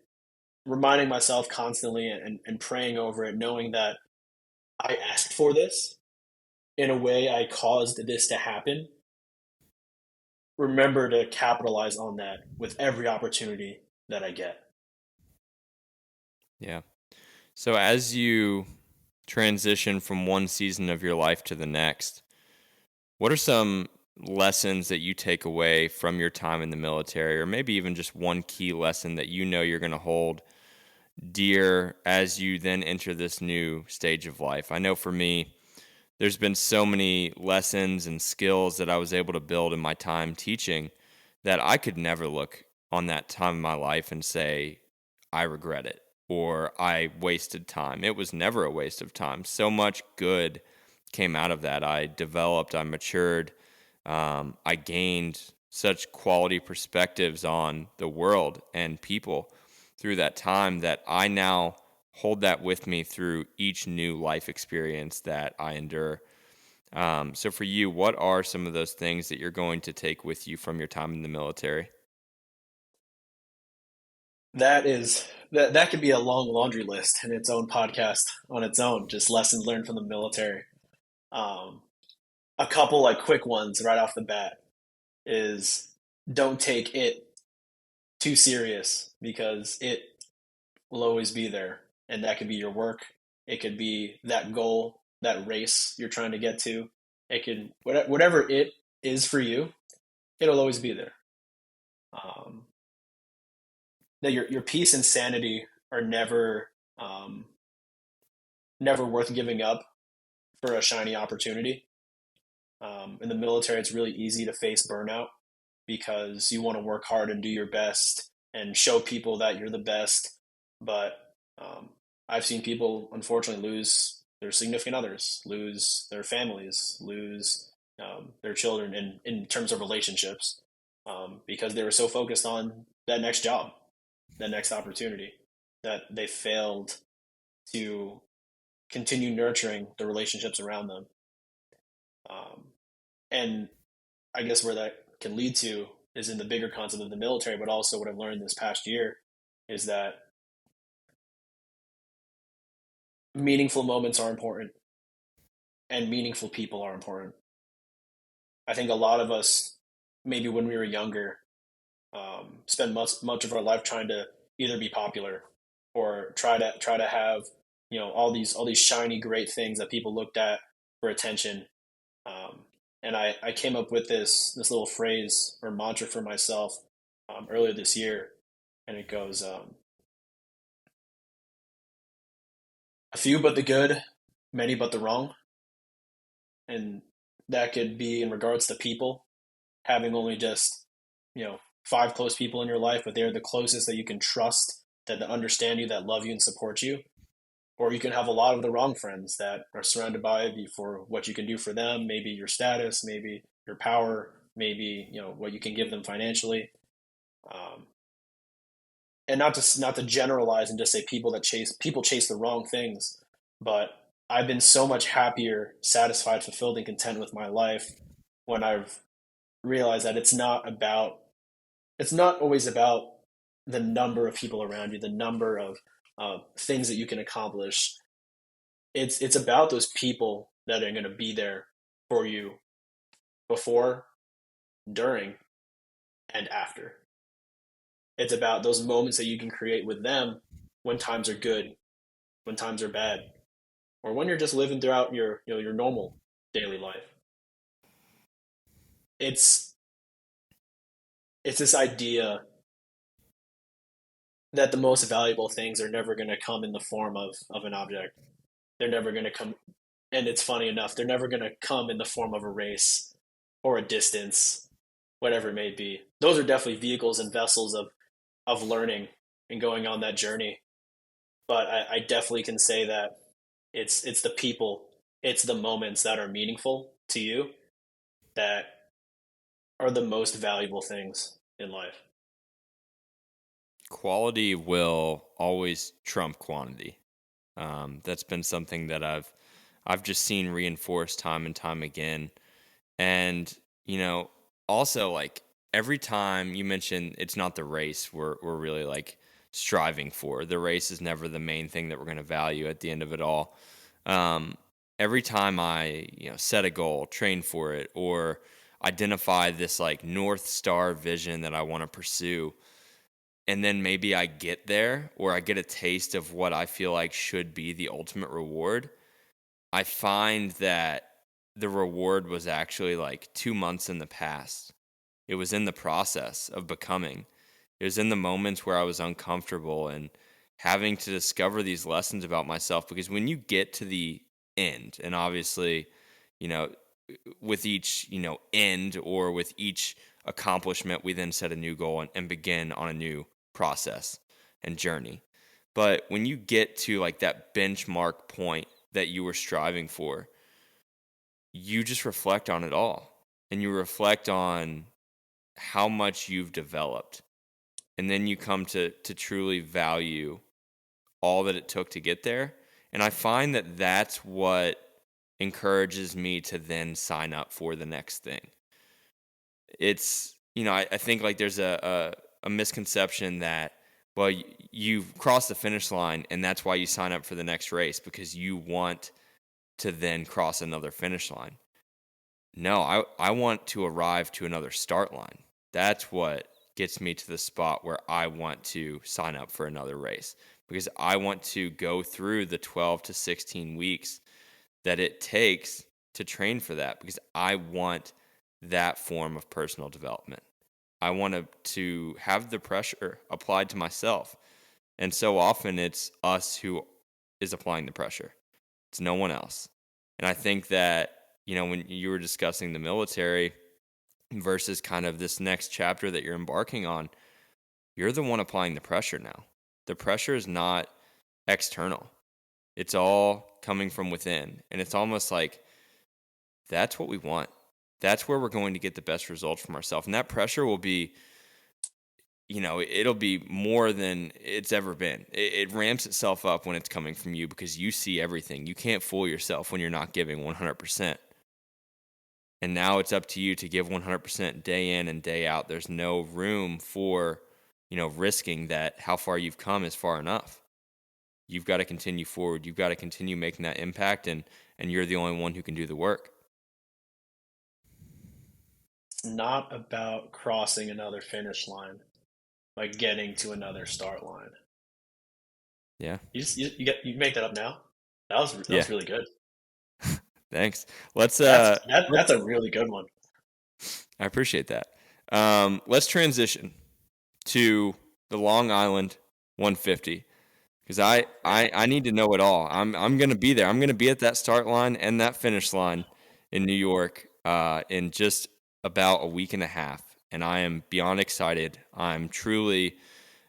reminding myself constantly and praying over it, knowing that I asked for this. In a way, I caused this to happen. Remember to capitalize on that with every opportunity that I get. Yeah. So as you transition from one season of your life to the next, what are some lessons that you take away from your time in the military, or maybe even just one key lesson that you know you're going to hold dear as you then enter this new stage of life? I know for me, there's been so many lessons and skills that I was able to build in my time teaching that I could never look on that time in my life and say, I regret it or I wasted time. It was never a waste of time. So much good came out of that. I developed, I matured, I gained such quality perspectives on the world and people through that time that I now hold that with me through each new life experience that I endure. So for you, what are some of those things that you're going to take with you from your time in the military? That could be a long laundry list in its own podcast on its own, just lessons learned from the military. Um, a couple like quick ones right off the bat is don't take it too serious because it will always be there. And that could be your work. It could be that goal, that race you're trying to get to. It could, whatever it is for you, it'll always be there. Um, that your peace and sanity are um, never worth giving up for a shiny opportunity. In the military, it's really easy to face burnout because you want to work hard and do your best and show people that you're the best. But um, I've seen people unfortunately lose their significant others, lose their families, lose their children in terms of relationships because they were so focused on that next job, that next opportunity, that they failed to continue nurturing the relationships around them. Um, and I guess where that can lead to is in the bigger concept of the military, but also what I've learned this past year is that meaningful moments are important and meaningful people are important. I think a lot of us, maybe when we were younger, spend much of our life trying to either be popular or try to have all these shiny great things that people looked at for attention. Um, and I came up with this little phrase or mantra for myself earlier this year, and it goes, "A few but the good, many but the wrong," and that could be in regards to people having only just five close people in your life, but they're the closest that you can trust, that understand you, that love you and support you. Or you can have a lot of the wrong friends that are surrounded by you for what you can do for them, maybe your status, maybe your power, maybe what you can give them financially. Um, and not to generalize and just say people chase the wrong things, but I've been so much happier, satisfied, fulfilled, and content with my life when I've realized that it's not always about the number of people around you, the number of things that you can accomplish. It's about those people that are going to be there for you before, during, and after. It's about those moments that you can create with them when times are good, when times are bad. or when you're just living throughout your your normal daily life. It's it's this idea that the most valuable things are never going to come in the form of an object. They're never going to come, and it's funny enough, they're never going to come in the form of a race or a distance, whatever it may be. Those are definitely vehicles and vessels of learning and going on that journey. But I definitely can say that it's the people, it's the moments that are meaningful to you that are the most valuable things in life. Quality will always trump quantity. That's been something that I've just seen reinforced time and time again. And also like every time you mention it's not the race we're really like striving for. The race is never the main thing that we're going to value at the end of it all. Um, every time I set a goal, train for it, or identify this like North Star vision that I want to pursue, and then maybe I get there or I get a taste of what I feel like should be the ultimate reward, I find that the reward was actually like 2 months in the past. It was in the process of becoming. It was in the moments where I was uncomfortable and having to discover these lessons about myself. Because when you get to the end, and obviously, you know, with each, end or with each accomplishment, we then set a new goal and begin on a new process and journey. But when you get to like that benchmark point that you were striving for, you just reflect on it all and you reflect on how much you've developed. And then you come to truly value all that it took to get there. And I find that that's what encourages me to then sign up for the next thing. It's, I think like there's a misconception that, well, you've crossed the finish line and that's why you sign up for the next race because you want to then cross another finish line. No, I want to arrive to another start line. That's what gets me to the spot where I want to sign up for another race because I want to go through the 12 to 16 weeks that it takes to train for that because I want that form of personal development. I want to have the pressure applied to myself. And so often it's us who is applying the pressure. It's no one else. And I think that, when you were discussing the military versus kind of this next chapter that you're embarking on, you're the one applying the pressure now. The pressure is not external, it's all coming from within. And it's almost like that's what we want. That's where we're going to get the best results from ourselves. And that pressure will be, it'll be more than it's ever been. It ramps itself up when it's coming from you because you see everything. You can't fool yourself when you're not giving 100%. And now it's up to you to give 100% day in and day out. There's no room for, risking that how far you've come is far enough. You've got to continue forward. You've got to continue making that impact, and you're the only one who can do the work. It's not about crossing another finish line, like getting to another start line. Yeah. You make that up now? That Yeah. was really good. Thanks. Let's That's a really good one. I appreciate that. Let's transition to the Long Island 150 because I need to know it all. I'm going to be there. I'm going to be at that start line and that finish line in New York in just about a week and a half, and I am beyond excited. I'm truly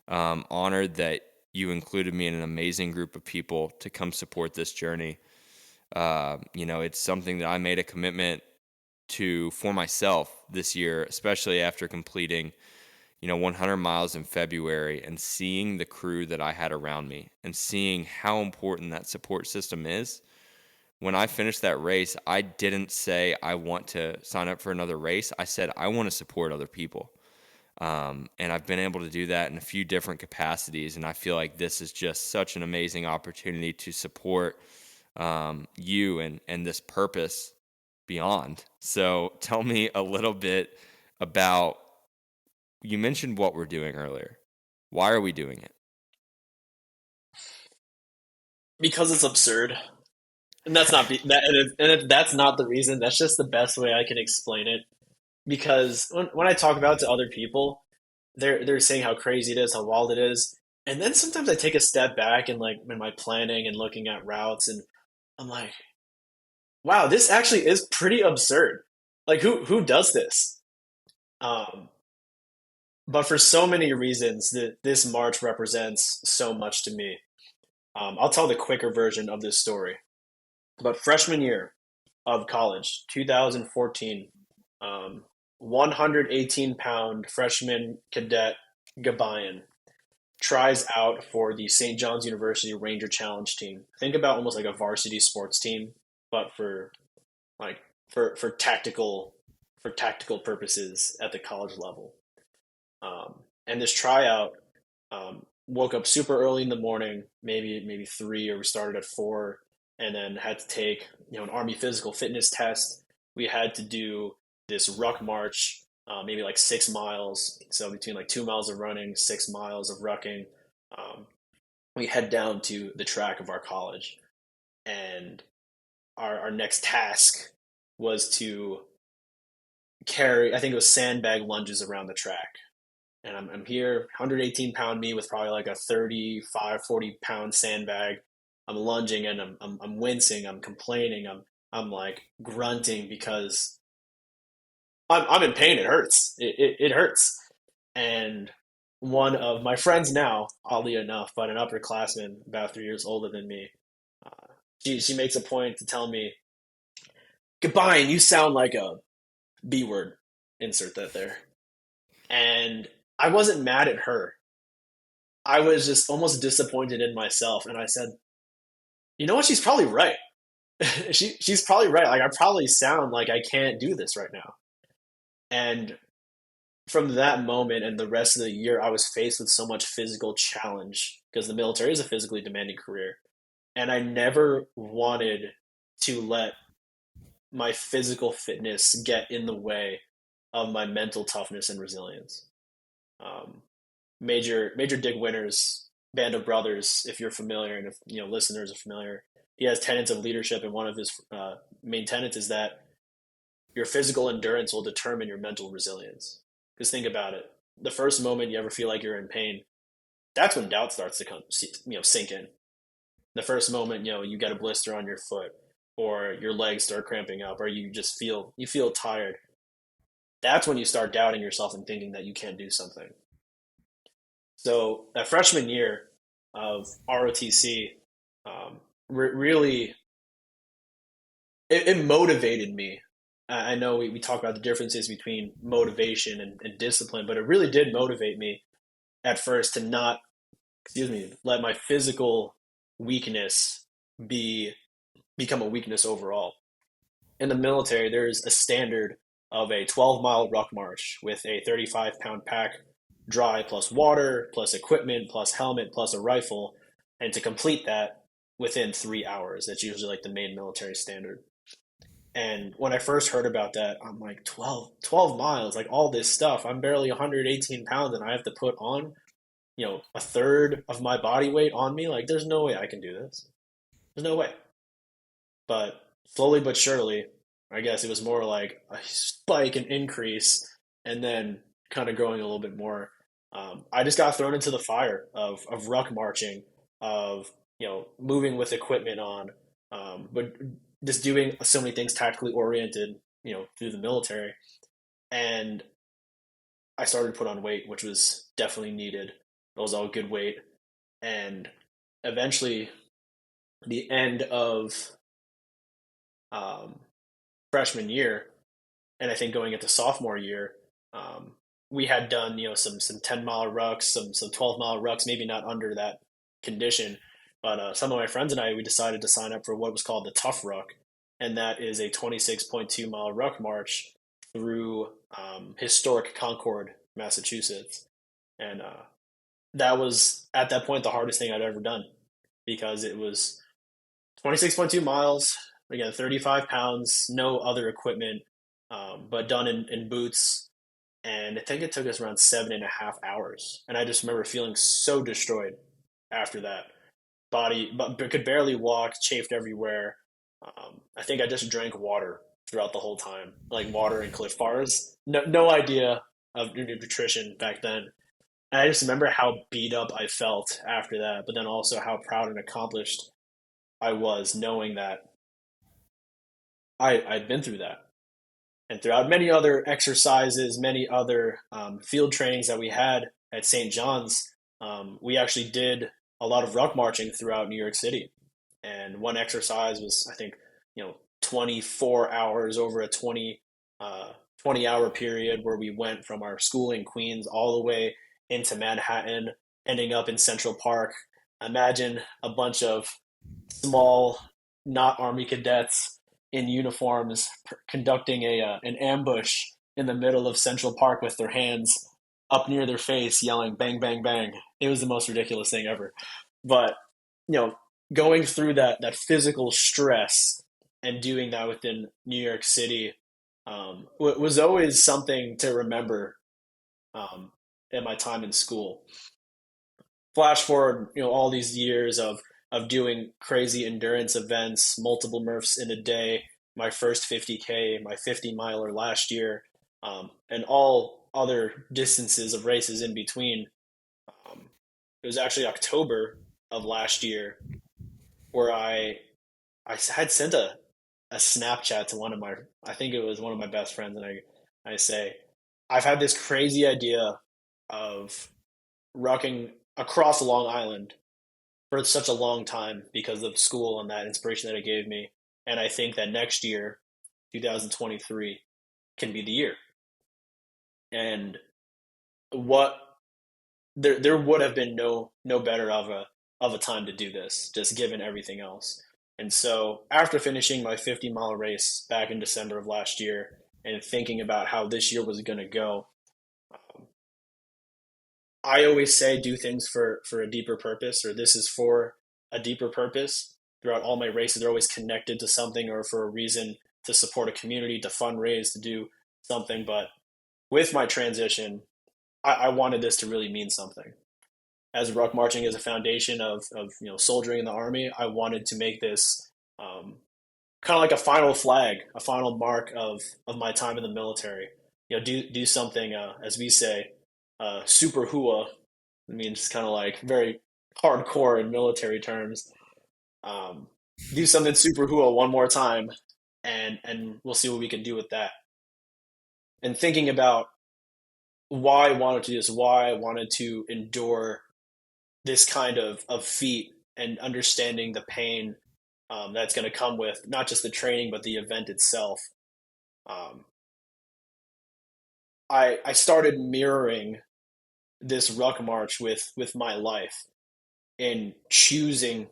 honored that you included me in an amazing group of people to come support this journey. It's something that I made a commitment to for myself this year, especially after completing 100 miles in February and seeing the crew that I had around me and seeing how important that support system is. When I finished that race, I didn't say I want to sign up for another race. I said I want to support other people. And I've been able to do that in a few different capacities. And I feel like this is just such an amazing opportunity to support you and this purpose beyond. So tell me a little bit about, you mentioned what we're doing earlier. Why are we doing it? Because it's absurd. And that's not that, and if that's not the reason. That's just the best way I can explain it. Because when I talk about it to other people, they're saying how crazy it is, how wild it is, and then sometimes I take a step back and like in my planning and looking at routes, and I'm like, wow, this actually is pretty absurd. Like who does this? Um, but for so many reasons, this march represents so much to me. I'll tell the quicker version of this story. But freshman year of college, 2014, 118-pound freshman cadet Gabayan tries out for the St. John's University Ranger Challenge team. Think about almost like a varsity sports team, but like for tactical purposes at the college level. And this tryout, woke up super early in the morning, maybe 3, or we started at 4, and then had to take an Army physical fitness test. We had to do this ruck march, maybe like 6 miles. So between like 2 miles of running, 6 miles of rucking. Um, we head down to the track of our college, and our next task was to carry. I think it was sandbag lunges around the track. And I'm here, 118-pound me with probably like a 35, 40-pound sandbag. I'm lunging and I'm wincing, I'm complaining, I'm like grunting because I'm in pain. It hurts. It hurts. And one of my friends now, oddly enough, but an upperclassman about 3 years older than me, she makes a point to tell me, "Goodbye, and you sound like a B word." Insert that there. And I wasn't mad at her. I was just almost disappointed in myself, and I said, "You know what? She's probably right. She's probably right. Like I probably sound like I can't do this right now." And from that moment and the rest of the year, I was faced with so much physical challenge because the military is a physically demanding career, and I never wanted to let my physical fitness get in the way of my mental toughness and resilience. Um, Major Dick Winter's Band of Brothers, if you're familiar, and if listeners are familiar, he has tenets of leadership, and one of his main tenets is that your physical endurance will determine your mental resilience. Because think about it: the first moment you ever feel like you're in pain, that's when doubt starts to come, sink in. The first moment you get a blister on your foot, or your legs start cramping up, or you feel tired. That's when you start doubting yourself and thinking that you can't do something. So that freshman year of ROTC, really it motivated me. I know we talk about the differences between motivation and discipline, but it really did motivate me at first to not, excuse me, let my physical weakness be become a weakness overall. In the military, there's a standard of a 12-mile ruck march with a 35-pound pack, dry plus water, plus equipment, plus helmet, plus a rifle. And to complete that within 3 hours. That's usually like the main military standard. And when I first heard about that, I'm like, 12 miles, like all this stuff. I'm barely 118 pounds and I have to put on, a third of my body weight on me. Like, there's no way I can do this. There's no way. But slowly but surely, I guess it was more like a spike and increase, and then kind of growing a little bit more. I just got thrown into the fire of ruck marching, of moving with equipment on, but just doing so many things tactically oriented, through the military. And I started to put on weight, which was definitely needed. It was all good weight, and eventually, the end of um, freshman year, and I think going into sophomore year, um, we had done some 10-mile rucks, some 12-mile rucks, maybe not under that condition, but some of my friends and I, we decided to sign up for what was called the Tough Ruck, and that is a 26.2-mile ruck march through historic Concord, Massachusetts, and that was at that point the hardest thing I'd ever done because it was 26.2 miles, again, 35 pounds, no other equipment, but done in boots. And I think it took us around 7.5 hours. And I just remember feeling so destroyed after that. Body, but could barely walk, chafed everywhere. I think I just drank water throughout the whole time, like water and Cliff Bars. No idea of nutrition back then. And I just remember how beat up I felt after that, but then also how proud and accomplished I was knowing that I'd been through that. And throughout many other exercises, many other field trainings that we had at St. John's, we actually did a lot of ruck marching throughout New York City. And one exercise was, I think, 24 hours over a 20-hour period where we went from our school in Queens all the way into Manhattan, ending up in Central Park. Imagine a bunch of small, not Army cadets in uniforms conducting an ambush in the middle of Central Park with their hands up near their face, yelling "bang, bang, bang." It was the most ridiculous thing ever. But you know, going through that physical stress and doing that within New York City was always something to remember um, in my time in school. Flash forward, all these years of doing crazy endurance events, multiple Murphs in a day, my first 50K, my 50 miler last year, and all other distances of races in between. It was actually October of last year where I had sent a Snapchat to one of my, I think it was one of my best friends, and I say, I've had this crazy idea of rucking across Long Island for such a long time because of school and that inspiration that it gave me. And I think that next year, 2023, can be the year. And what there would have been no better of a time to do this, just given everything else. And so after finishing my 50-mile race back in December of last year and thinking about how this year was going to go, I always say do things for a deeper purpose, or this is for a deeper purpose. Throughout all my races, they're always connected to something or for a reason to support a community, to fundraise, to do something. But with my transition, I wanted this to really mean something. As ruck marching is a foundation of soldiering in the army, I wanted to make this kind of like a final flag, a final mark of my time in the military. Do something as we say, super hua. It means kind of like very hardcore in military terms. Um, do something super hua one more time, and we'll see what we can do with that. And thinking about why I wanted to do this, why I wanted to endure this kind of feat, and understanding the pain that's going to come with not just the training but the event itself. Um, I started mirroring this ruck march with my life in choosing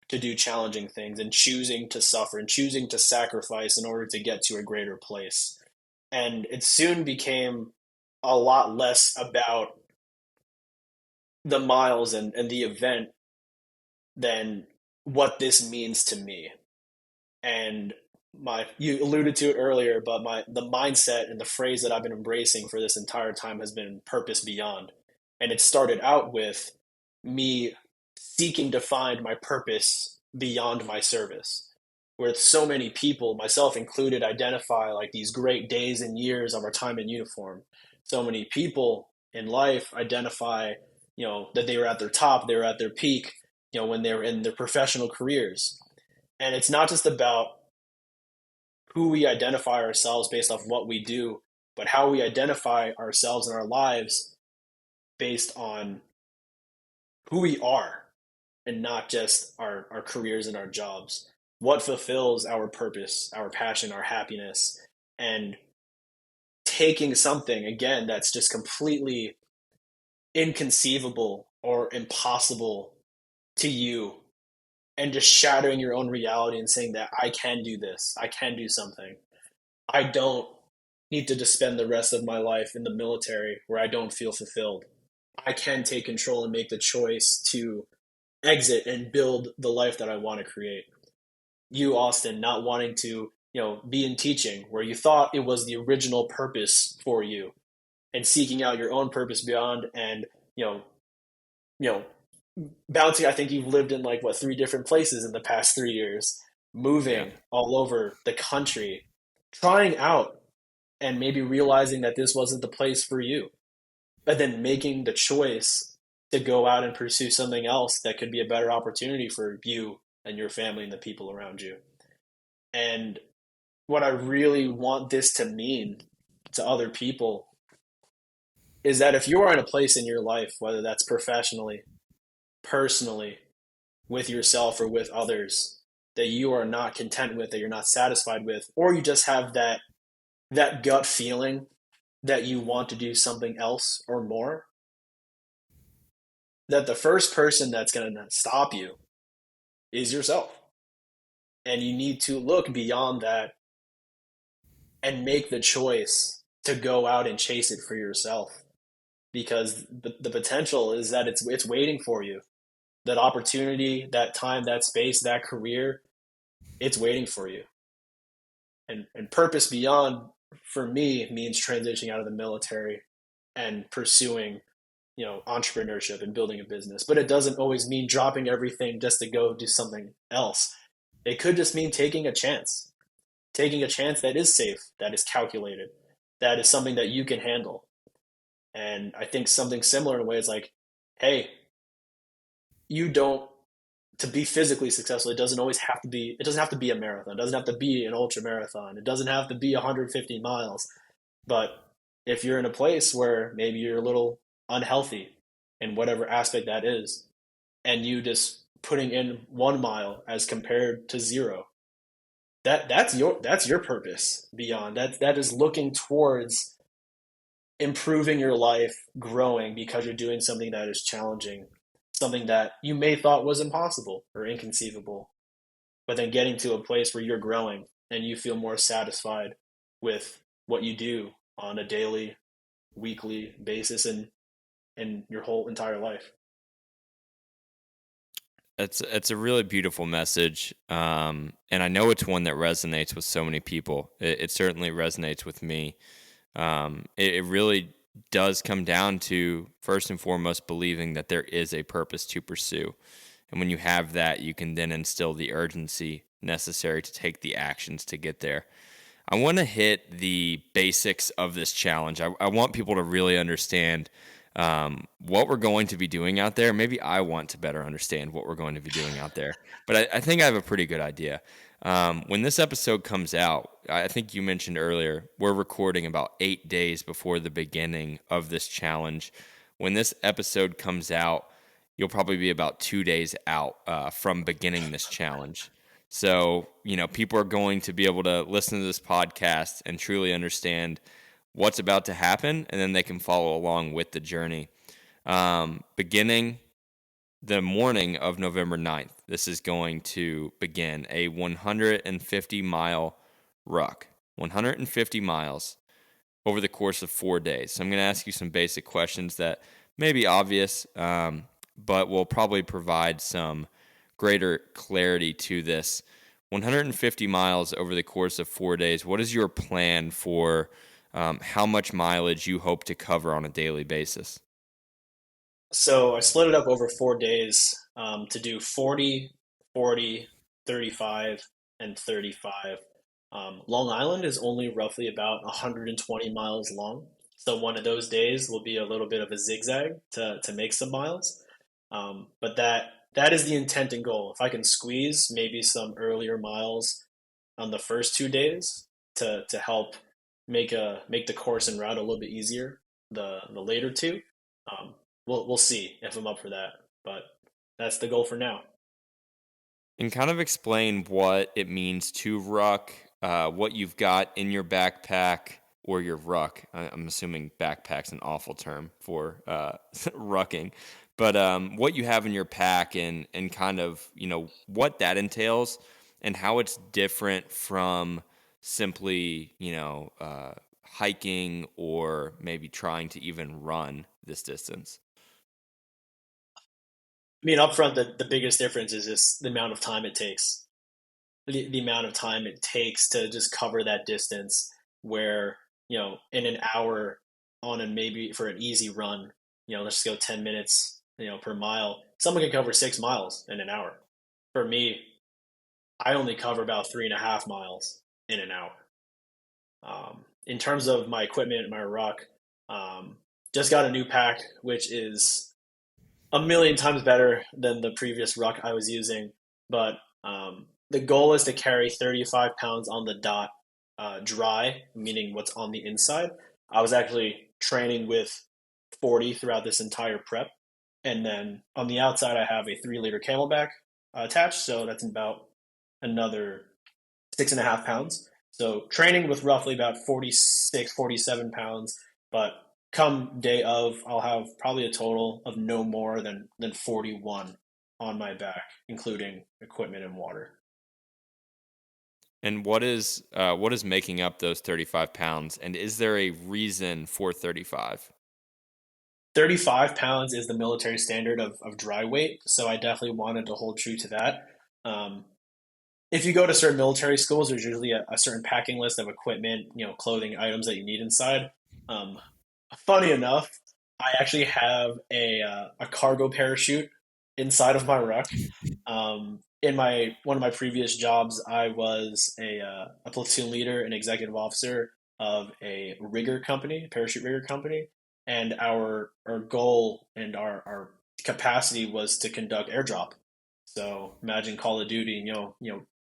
to do challenging things and choosing to suffer and choosing to sacrifice in order to get to a greater place. And it soon became a lot less about the miles and the event than what this means to me. And my you alluded to it earlier, but my the mindset and the phrase that I've been embracing for this entire time has been purpose beyond. And it started out with me seeking to find my purpose beyond my service. Where so many people, myself included, identify like these great days and years of our time in uniform. So many people in life identify, that they were at their top, they were at their peak, when they were in their professional careers. And it's not just about who we identify ourselves based off what we do, but how we identify ourselves in our lives based on who we are and not just our careers and our jobs. What fulfills our purpose, our passion, our happiness, and taking something, again, that's just completely inconceivable or impossible to you and just shattering your own reality and saying that I can do this, I can do something. I don't need to just spend the rest of my life in the military where I don't feel fulfilled. I can take control and make the choice to exit and build the life that I want to create. You, Austin, not wanting to, be in teaching where you thought it was the original purpose for you, and seeking out your own purpose beyond, and you know, bouncing. I think you've lived in like what, three different places in the past 3 years. Yeah. moving all over the country, trying out and maybe realizing that this wasn't the place for you, but then making the choice to go out and pursue something else that could be a better opportunity for you and your family and the people around you. And what I really want this to mean to other people is that if you are in a place in your life, whether that's professionally, personally, with yourself or with others, that you are not content with, that you're not satisfied with, or you just have that gut feeling that you want to do something else or more, that the first person that's going to stop you is yourself. And you need to look beyond that and make the choice to go out and chase it for yourself, because the potential is that it's waiting for you. That opportunity, that time, that space, that career, it's waiting for you. And purpose beyond, for me, means transitioning out of the military and pursuing, entrepreneurship and building a business. But it doesn't always mean dropping everything just to go do something else. It could just mean taking a chance that is safe, that is calculated, that is something that you can handle. And I think something similar in a way is like, hey, you don't, to be physically successful, it doesn't have to be a marathon. It doesn't have to be an ultra marathon. It doesn't have to be 150 miles. But if you're in a place where maybe you're a little unhealthy in whatever aspect that is, and you just putting in 1 mile as compared to zero, that's your purpose beyond. That is looking towards improving your life, growing because you're doing something that is challenging, something that you may thought was impossible or inconceivable, but then getting to a place where you're growing and you feel more satisfied with what you do on a daily, weekly basis and your whole entire life. It's a really beautiful message, and I know it's one that resonates with so many people. It certainly resonates with me. It really does come down to first and foremost believing that there is a purpose to pursue, and when you have that, you can then instill the urgency necessary to take the actions to get there. I want to hit the basics of this challenge. I want people to really understand what we're going to be doing out there. Maybe I want to better understand what we're going to be doing out there, but I think I have a pretty good idea. When this episode comes out, I think you mentioned earlier, we're recording about 8 days before the beginning of this challenge. When this episode comes out, you'll probably be about 2 days out from beginning this challenge. So, people are going to be able to listen to this podcast and truly understand what's about to happen, and then they can follow along with the journey. Beginning the morning of November 9th, this is going to begin a 150-mile ruck, 150 miles over the course of 4 days. So I'm going to ask you some basic questions that may be obvious, but will probably provide some greater clarity to this. 150 miles over the course of 4 days. What is your plan for how much mileage you hope to cover on a daily basis? So I split it up over 4 days to do 40, 40, 35, and 35. Long Island is only roughly about 120 miles long. So one of those days will be a little bit of a zigzag to make some miles. But that is the intent and goal. If I can squeeze maybe some earlier miles on the first 2 days to help make the course and route a little bit easier, the later two, we'll see if I'm up for that. But that's the goal for now. And kind of explain what it means to ruck, what you've got in your backpack or your ruck. I'm assuming backpack's an awful term for rucking, but what you have in your pack and kind of what that entails and how it's different from simply hiking or maybe trying to even run this distance. I mean, up front, the biggest difference is just the amount of time it takes. The amount of time it takes to just cover that distance where, in an hour on, and maybe for an easy run, let's just go 10 minutes, per mile. Someone can cover 6 miles in an hour. For me, I only cover about 3.5 miles in an hour. In terms of my equipment, my ruck, um, just got a new pack, which is a million times better than the previous ruck I was using. But the goal is to carry 35 pounds on the dot, dry, meaning what's on the inside. I was actually training with 40 throughout this entire prep. And then on the outside, I have a 3 liter camelback attached. So that's about another 6.5 pounds. So training with roughly about 46, 47 pounds, but come day of, I'll have probably a total of no more than 41 on my back, including equipment and water. And what is making up those 35 pounds? And is there a reason for 35? 35 pounds is the military standard of dry weight, so I definitely wanted to hold true to that. Um, if you go to certain military schools, there's usually a certain packing list of equipment, clothing items that you need inside. Um, Funny enough, I actually have a cargo parachute inside of my ruck. In my one of my previous jobs, I was a platoon leader and executive officer of a rigger company, a parachute rigger company, and our goal and our capacity was to conduct airdrop. So imagine Call of Duty,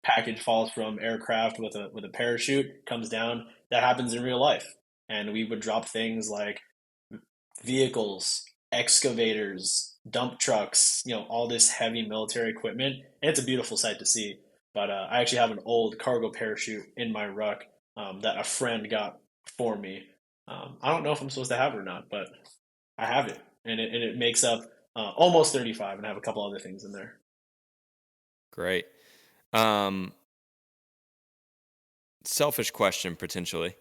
package falls from aircraft with a parachute, comes down. That happens in real life, and we would drop things like vehicles, excavators, dump trucks, all this heavy military equipment. And it's a beautiful sight to see. But I actually have an old cargo parachute in my ruck that a friend got for me. I don't know if I'm supposed to have it or not, but I have it. And it makes up almost 35, and I have a couple other things in there. Great. Um, Selfish question potentially.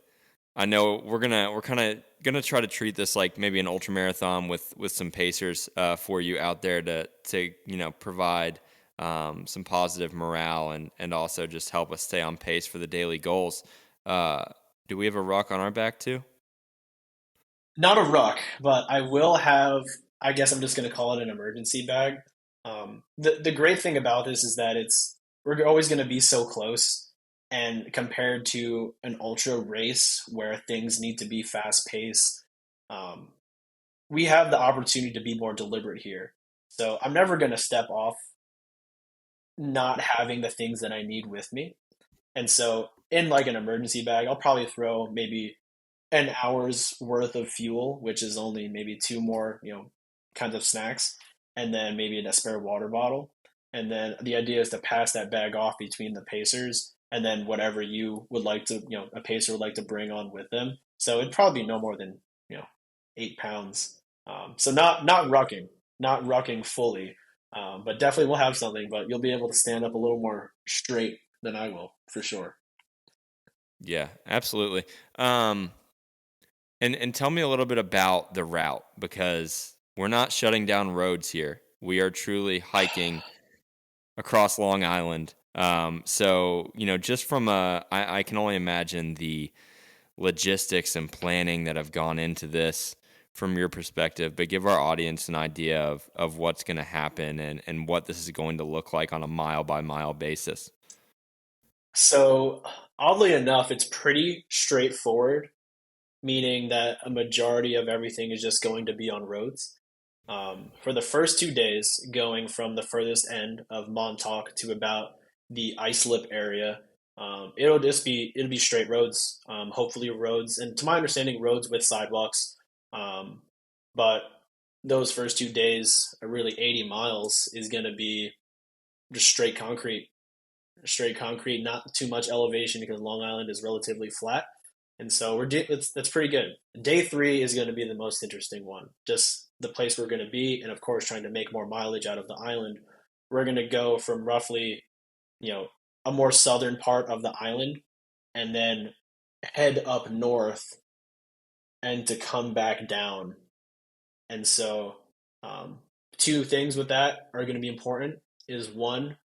I know we're kind of gonna try to treat this like maybe an ultra marathon with some pacers for you out there to provide some positive morale and also just help us stay on pace for the daily goals. Uh, do we have a rock on our back too? Not a ruck, but I will have. I guess I'm just going to call it an emergency bag. The great thing about this is that we're always going to be so close, and compared to an ultra race where things need to be fast paced, um, we have the opportunity to be more deliberate here. So I'm never going to step off not having the things that I need with me. And so in like an emergency bag, I'll probably throw maybe an hour's worth of fuel, which is only maybe two more, kinds of snacks, and then maybe a spare water bottle. And then the idea is to pass that bag off between the pacers, and then whatever you would like to, a pacer would like to bring on with them. So it'd probably be no more than, 8 pounds. So not rucking fully, but definitely we'll have something. But you'll be able to stand up a little more straight than I will for sure. Yeah, absolutely. Um, and tell me a little bit about the route because we're not shutting down roads here. We are truly hiking across Long Island. So just from I can only imagine the logistics and planning that have gone into this from your perspective, but give our audience an idea of what's going to happen and what this is going to look like on a mile by mile basis. So oddly enough, it's pretty straightforward, meaning that a majority of everything is just going to be on roads. For the first 2 days, going from the furthest end of Montauk to about the Islip area, it'll be straight roads. Hopefully roads, and to my understanding, roads with sidewalks. Um, but those first 2 days, really 80 miles, is going to be just straight concrete, not too much elevation because Long Island is relatively flat, and so that's pretty good. Day three is going to be the most interesting one. Just the place we're going to be, and of course, trying to make more mileage out of the island. We're going to go from roughly, you know, a more southern part of the island, and then head up north, and to come back down. And so, um, two things with that are going to be important. Is one,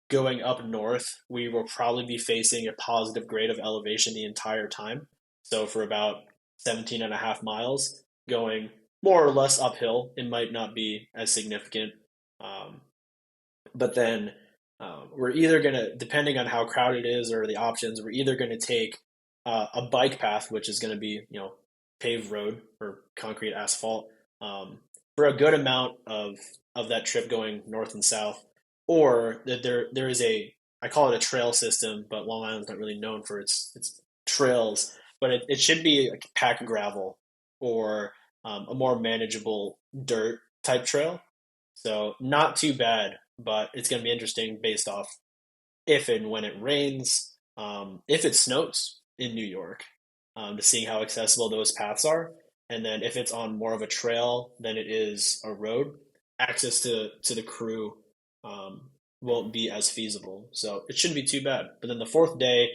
going up north, we will probably be facing a positive grade of elevation the entire time. So for about 17 and a half miles, going more or less uphill, it might not be as significant. Um, but then We're either going to, depending on how crowded it is or the options, we're either going to take a bike path, which is going to be, paved road or concrete asphalt, um, for a good amount of that trip going north and south, or that there is I call it a trail system, but Long Island's not really known for its trails, but it should be like packed gravel or a more manageable dirt type trail. So not too bad, but it's going to be interesting based off if and when it rains, if it snows in New York, to seeing how accessible those paths are. And then if it's on more of a trail than it is a road, access to the crew won't be as feasible. So it shouldn't be too bad. But then the fourth day,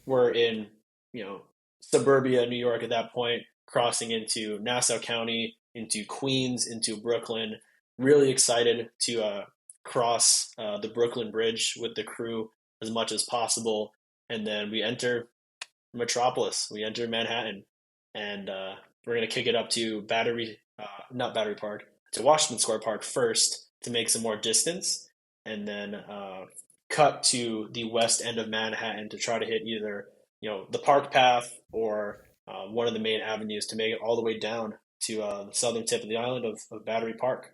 we're in, you know, suburbia New York at that point, crossing into Nassau County, into Queens, into Brooklyn. Really excited to cross the Brooklyn Bridge with the crew as much as possible. And then we enter Metropolis. We enter Manhattan, and we're gonna kick it up to not Battery Park, to Washington Square Park first to make some more distance, and then cut to the west end of Manhattan to try to hit either the Park Path or one of the main avenues to make it all the way down to the southern tip of the island of Battery Park.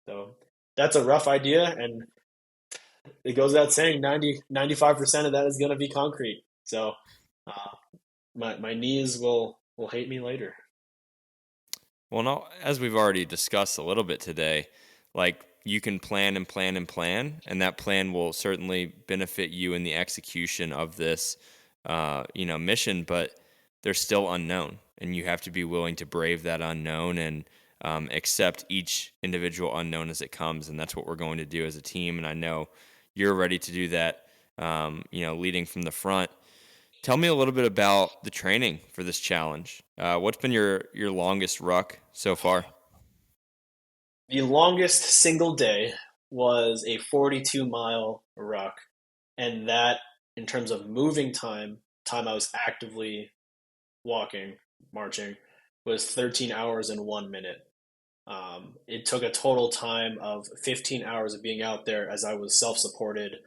So that's a rough idea, and it goes without saying 95% of that is going to be concrete. So uh, my knees will hate me later. Well, no, as we've already discussed a little bit today, like you can plan and plan and plan, and that plan will certainly benefit you in the execution of this, mission. But they're still unknown, and you have to be willing to brave that unknown and accept each individual unknown as it comes. And that's what we're going to do as a team. And I know you're ready to do that. Leading from the front. Tell me a little bit about the training for this challenge. What's been your longest ruck so far? The longest single day was a 42-mile ruck, and that, in terms of moving time I was actively walking, marching, was 13 hours and 1 minute. It took a total time of 15 hours of being out there as I was self-supported,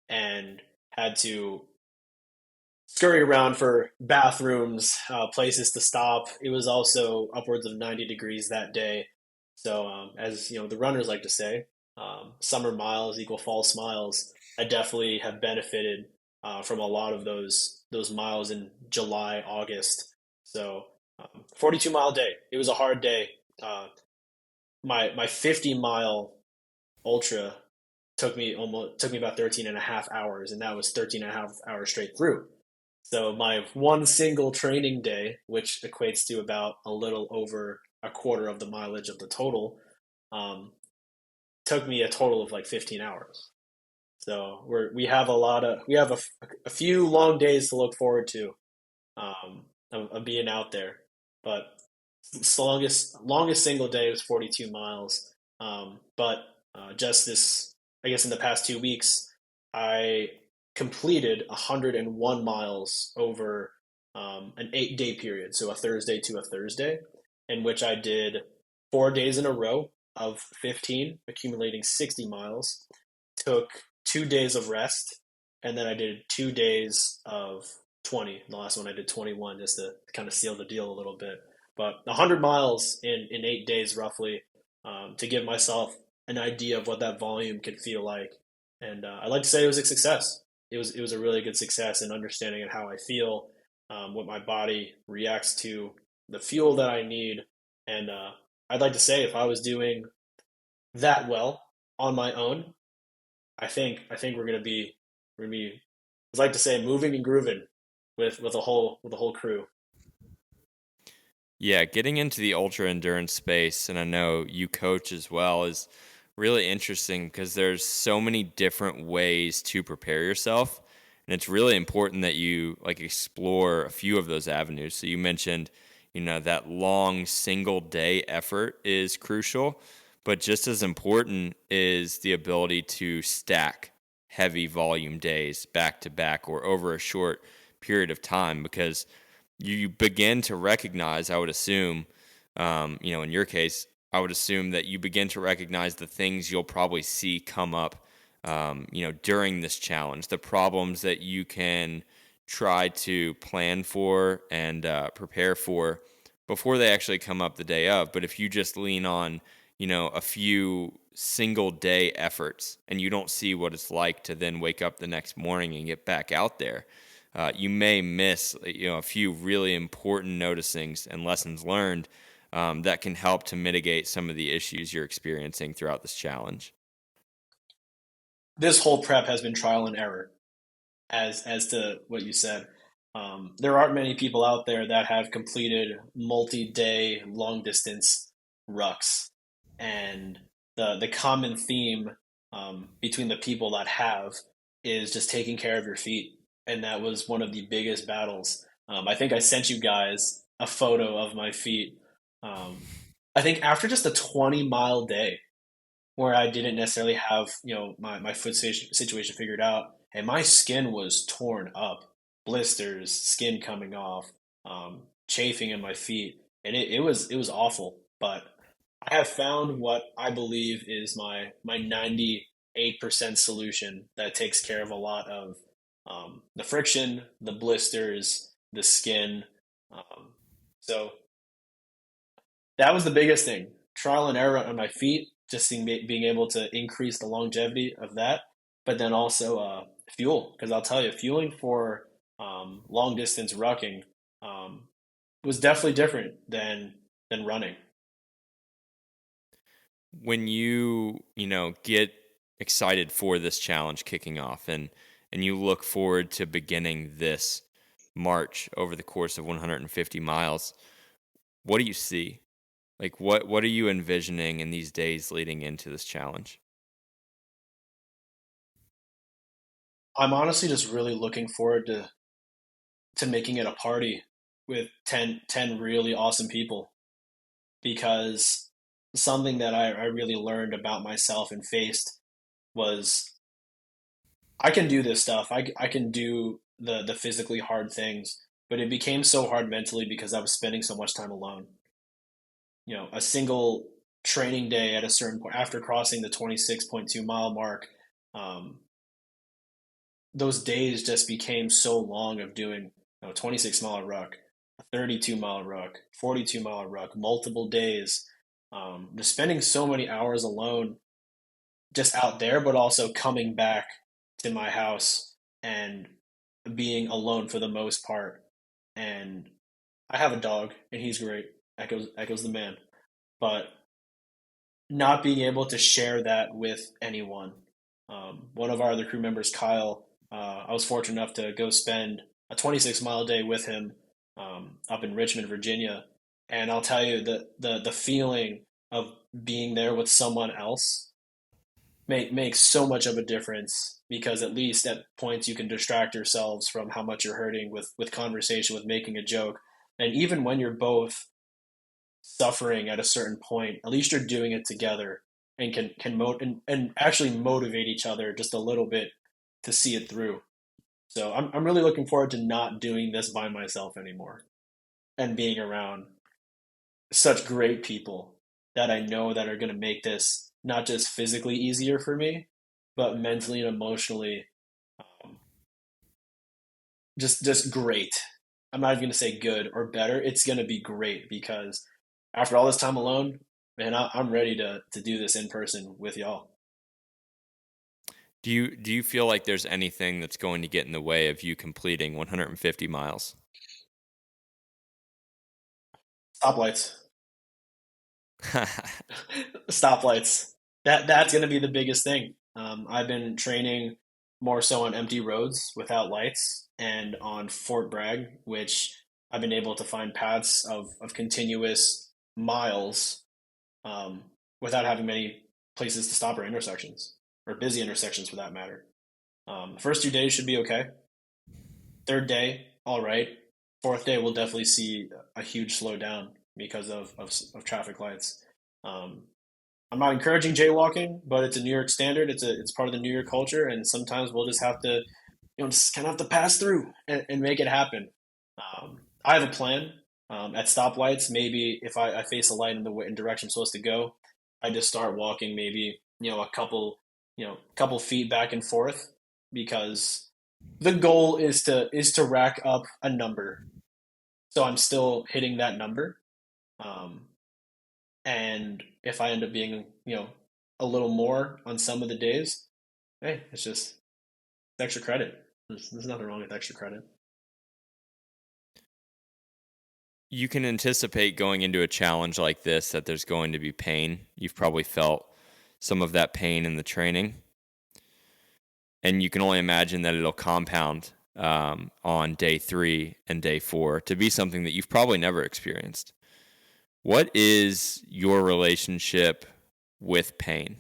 and had to scurry around for bathrooms, places to stop. It was also upwards of 90 degrees that day. So, as the runners like to say, summer miles equal fall smiles. I definitely have benefited from a lot of those miles in July, August. So, 42-mile day. It was a hard day. My 50-mile ultra took me about 13 and a half hours, and that was 13 and a half hours straight through. So my one single training day, which equates to about a little over a quarter of the mileage of the total, um, took me a total of like 15 hours. So we have a few long days to look forward to, of being out there. But the longest single day was 42 miles. But just this, I guess, in the past 2 weeks, I completed 101 miles over an 8 day period, so a Thursday to a Thursday, in which I did 4 days in a row of 15, accumulating 60 miles. Took 2 days of rest, and then I did 2 days of 20. The last one I did 21 just to kind of seal the deal a little bit. But 100 miles in 8 days roughly, to give myself an idea of what that volume could feel like. And I'd like to say it was a success. It was a really good success in understanding how I feel, what my body reacts to, the fuel that I need. And I'd like to say if I was doing that well on my own, I think we're gonna be I'd like to say moving and grooving with a whole crew. Yeah, getting into the ultra endurance space, and I know you coach as well, is really interesting because there's so many different ways to prepare yourself. And it's really important that you like explore a few of those avenues. So you mentioned, that long single day effort is crucial, but just as important is the ability to stack heavy volume days back to back or over a short period of time because you begin to recognize, I would assume, in your case, I would assume that you begin to recognize the things you'll probably see come up during this challenge, the problems that you can try to plan for and prepare for before they actually come up the day of. But if you just lean on, a few single day efforts and you don't see what it's like to then wake up the next morning and get back out there, you may miss, a few really important noticings and lessons learned that can help to mitigate some of the issues you're experiencing throughout this challenge. This whole prep has been trial and error, as to what you said. There aren't many people out there that have completed multi-day long distance rucks, and the common theme between the people that have is just taking care of your feet, and that was one of the biggest battles. I think I sent you guys a photo of my feet. Um, I think after just a 20-mile day, where I didn't necessarily have, my foot situation figured out, and my skin was torn up, blisters, skin coming off, chafing in my feet, and it was awful. But I have found what I believe is my 98% solution that takes care of a lot of the friction, the blisters, the skin. Um, so that was the biggest thing. Trial and error on my feet, just being able to increase the longevity of that, but then also fuel, because I'll tell you, fueling for long distance rucking um, was definitely different than running. When get excited for this challenge kicking off and you look forward to beginning this march over the course of 150 miles, what do you see? Like what are you envisioning in these days leading into this challenge? I'm honestly just really looking forward to making it a party with ten really awesome people, because something that I really learned about myself and faced was I can do this stuff. I can do the physically hard things, but it became so hard mentally because I was spending so much time alone. A single training day at a certain point after crossing the 26.2 mile mark, um, those days just became so long of doing 26-mile ruck, a 32-mile ruck, 42-mile ruck, multiple days. Just spending so many hours alone just out there, but also coming back to my house and being alone for the most part. And I have a dog, and he's great. Echoes the man, but not being able to share that with anyone. One of our other crew members, Kyle, I was fortunate enough to go spend a 26-mile day with him up in Richmond, Virginia, and I'll tell you the feeling of being there with someone else makes so much of a difference, because at least at points you can distract yourselves from how much you're hurting with conversation, with making a joke, and even when you're both suffering at a certain point, at least you're doing it together and and actually motivate each other just a little bit to see it through. So I'm really looking forward to not doing this by myself anymore, and being around such great people that I know that are going to make this not just physically easier for me, but mentally and emotionally, um, just great. I'm not even going to say good or better. It's going to be great, because after all this time alone, man, I'm ready to do this in person with y'all. Do you feel like there's anything that's going to get in the way of you completing 150 miles? Stoplights, stoplights. That's going to be the biggest thing. I've been training more so on empty roads without lights, and on Fort Bragg, which I've been able to find paths of continuous miles, um, without having many places to stop, or intersections, or busy intersections for that matter. First 2 days should be okay. Third day, all right. Fourth day, we'll definitely see a huge slowdown because of traffic lights. Um, I'm not encouraging jaywalking, but it's a New York standard. It's part of the New York culture, and sometimes we'll just have to, just kind of have to pass through and make it happen. I have a plan. At stoplights, maybe if I face a light in the direction I'm supposed to go, I just start walking maybe a couple a couple feet back and forth because the goal is to rack up a number. So I'm still hitting that number. Um, and if I end up being, a little more on some of the days, hey, it's just extra credit. There's nothing wrong with extra credit. You can anticipate going into a challenge like this that there's going to be pain. You've probably felt some of that pain in the training, and you can only imagine that it'll compound on day 3 and day 4 to be something that you've probably never experienced. What is your relationship with pain?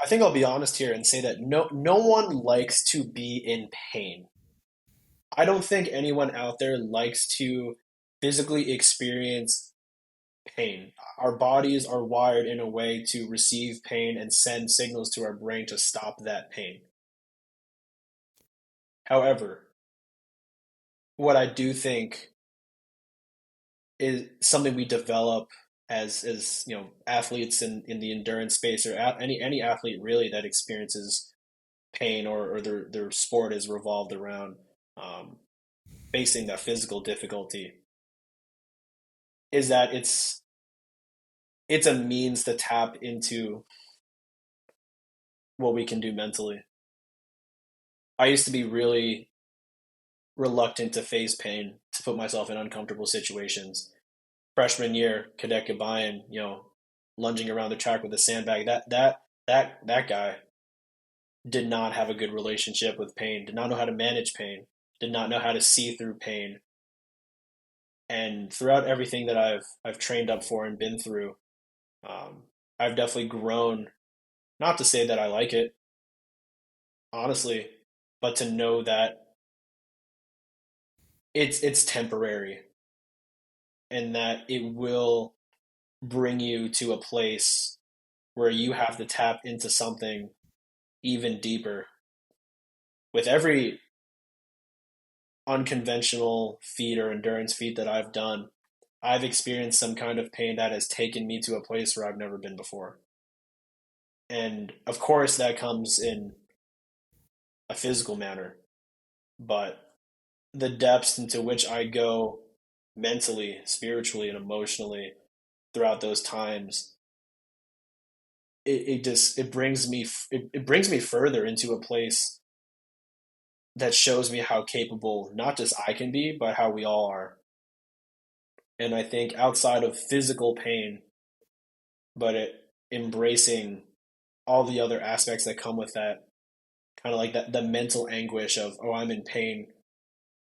I think I'll be honest here and say that no one likes to be in pain. I don't think anyone out there likes to physically experience pain. Our bodies are wired in a way to receive pain and send signals to our brain to stop that pain. However, what I do think is something we develop as athletes in the endurance space, or any athlete really that experiences pain, or their sport is revolved around um, facing that physical difficulty, is that it's a means to tap into what we can do mentally. I used to be really reluctant to face pain, to put myself in uncomfortable situations. Freshman year, cadet Gabayan, lunging around the track with a sandbag. That guy did not have a good relationship with pain. Did not know how to manage pain. Did not know how to see through pain. And throughout everything that I've trained up for and been through, I've definitely grown. Not to say that I like it, honestly, but to know that it's temporary, and that it will bring you to a place where you have to tap into something even deeper. With every unconventional feat or endurance feat that I've done, I've experienced some kind of pain that has taken me to a place where I've never been before. And of course, that comes in a physical manner, but the depths into which I go mentally, spiritually, and emotionally throughout those times, it brings me it brings me further into a place that shows me how capable not just I can be, but how we all are. And I think outside of physical pain, but embracing all the other aspects that come with that, kind of like that the mental anguish of, oh, I'm in pain,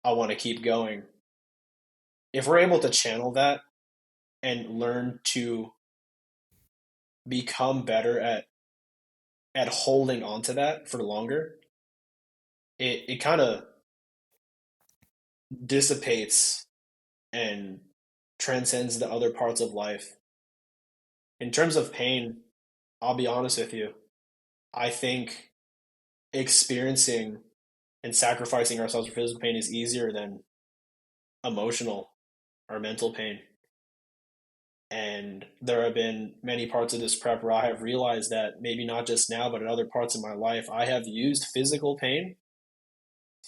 I want to keep going. If we're able to channel that and learn to become better at holding on to that for longer, it kind of dissipates and transcends the other parts of life. In terms of pain, I'll be honest with you. I think experiencing and sacrificing ourselves for physical pain is easier than emotional or mental pain. And there have been many parts of this prep where I have realized that maybe not just now, but in other parts of my life, I have used physical pain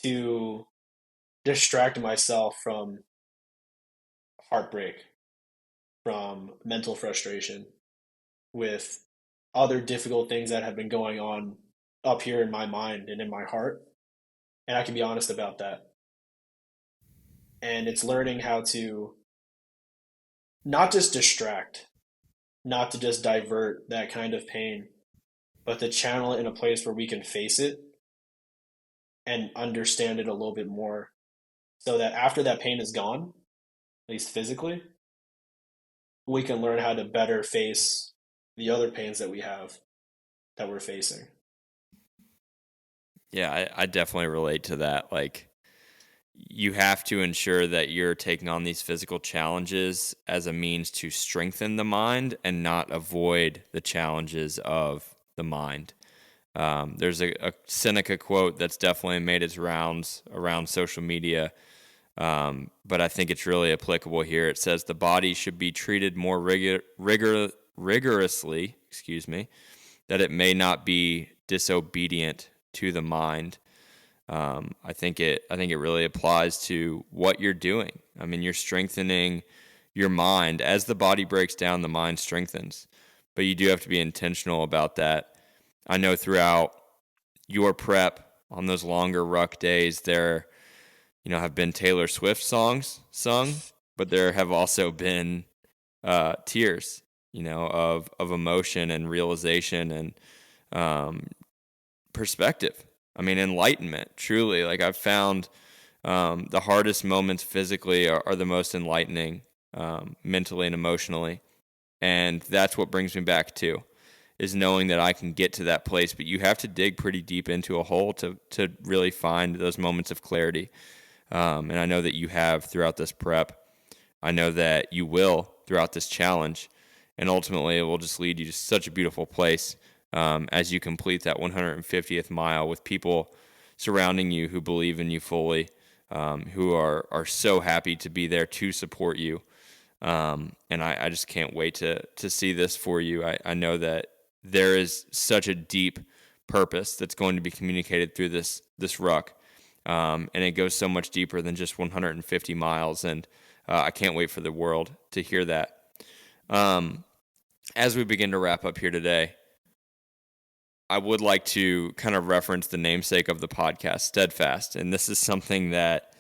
to distract myself from heartbreak, from mental frustration, with other difficult things that have been going on up here in my mind and in my heart. And I can be honest about that. And it's learning how to not just distract, not to just divert that kind of pain, but to channel it in a place where we can face it and understand it a little bit more, so that after that pain is gone, at least physically, we can learn how to better face the other pains that we have, that we're facing. Yeah, I definitely relate to that. Like, you have to ensure that you're taking on these physical challenges as a means to strengthen the mind and not avoid the challenges of the mind. There's a Seneca quote that's definitely made its rounds around social media, but I think it's really applicable here. It says the body should be treated more rigorously, excuse me, that it may not be disobedient to the mind. I think it really applies to what you're doing. I mean, you're strengthening your mind as the body breaks down, the mind strengthens, but you do have to be intentional about that. I know throughout your prep on those longer ruck days, there have been Taylor Swift songs sung, but there have also been tears, of emotion and realization and um, perspective. I mean, enlightenment. Truly, like I've found the hardest moments physically are the most enlightening, mentally and emotionally, and that's what brings me back to is knowing that I can get to that place. But you have to dig pretty deep into a hole to really find those moments of clarity. And I know that you have throughout this prep. I know that you will throughout this challenge. And ultimately, it will just lead you to such a beautiful place as you complete that 150th mile with people surrounding you who believe in you fully, who are so happy to be there to support you. And I just can't wait to see this for you. I know that there is such a deep purpose that's going to be communicated through this ruck. And it goes so much deeper than just 150 miles. And I can't wait for the world to hear that. As we begin to wrap up here today, I would like to kind of reference the namesake of the podcast, Steadfast. And this is something that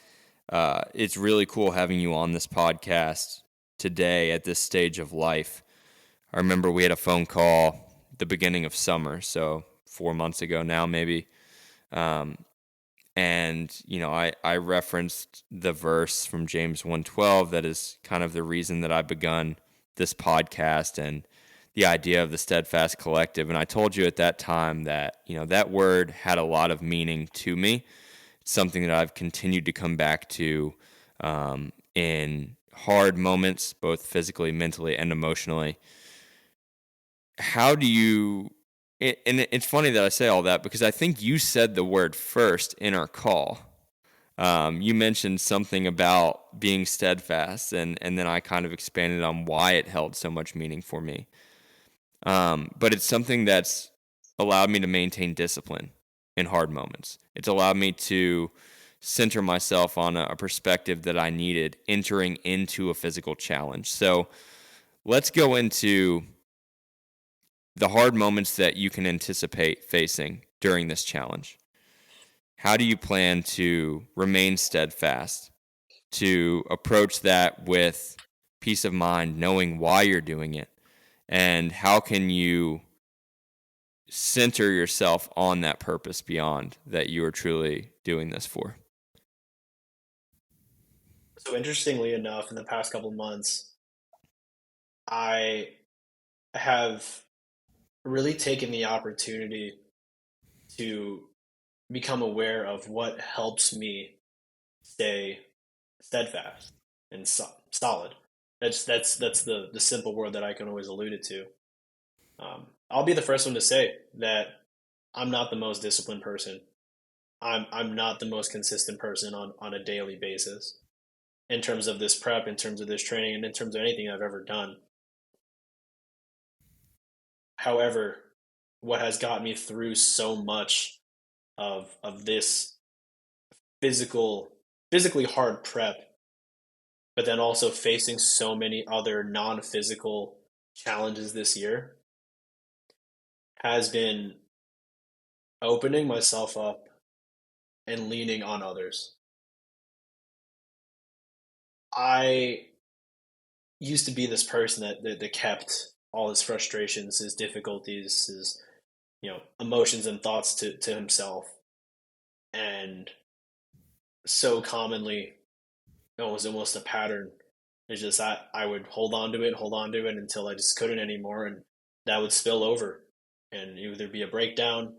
it's really cool having you on this podcast today at this stage of life. I remember we had a phone call the beginning of summer, so 4 months ago now, maybe. And I referenced the verse from James 1:12 that is kind of the reason that I begun this podcast and the idea of the Steadfast Collective. And I told you at that time that that word had a lot of meaning to me. It's something that I've continued to come back to in hard moments, both physically, mentally, and emotionally. How do you and it's funny that I say all that because I think you said the word first in our call. You mentioned something about being steadfast, and then I kind of expanded on why it held so much meaning for me. But it's something that's allowed me to maintain discipline in hard moments. It's allowed me to center myself on a perspective that I needed entering into a physical challenge. So let's go into the hard moments that you can anticipate facing during this challenge. How do you plan to remain steadfast, to approach that with peace of mind, knowing why you're doing it? And how can you center yourself on that purpose beyond that you are truly doing this for? So interestingly enough, in the past couple of months, I have really taken the opportunity to become aware of what helps me stay steadfast and solid. That's the simple word that I can always allude it to. I'll be the first one to say that I'm not the most disciplined person. I'm not the most consistent person on a daily basis in terms of this prep, in terms of this training, and in terms of anything I've ever done. However, what has got me through so much of this physically hard prep, but then also facing so many other non-physical challenges this year, has been opening myself up and leaning on others. I used to be this person that kept all his frustrations, his difficulties, his emotions and thoughts to himself, and so commonly it was almost a pattern. It's just I would hold on to it until I just couldn't anymore, and that would spill over, and it would either be a breakdown,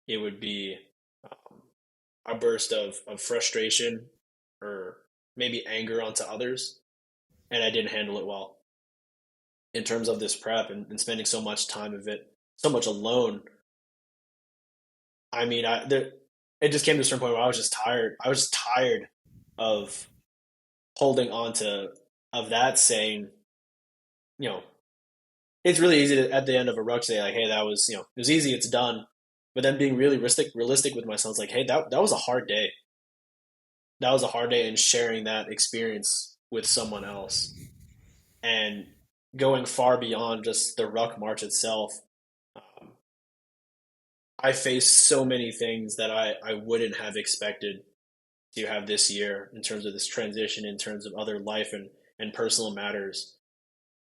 it would be um, a burst of frustration, or maybe anger onto others, and I didn't handle it well. In terms of this prep and spending so much time of it, so much alone, I mean, it just came to a certain point where I was just tired. I was just tired of holding on to of that saying, you know, it's really easy to, at the end of a ruck, say like, hey, that was, it was easy, it's done. But then being really realistic with myself, like, hey, that was a hard day. That was a hard day, and sharing that experience with someone else and going far beyond just the ruck march itself. Um, I faced so many things that I wouldn't have expected to have this year in terms of this transition, in terms of other life and personal matters.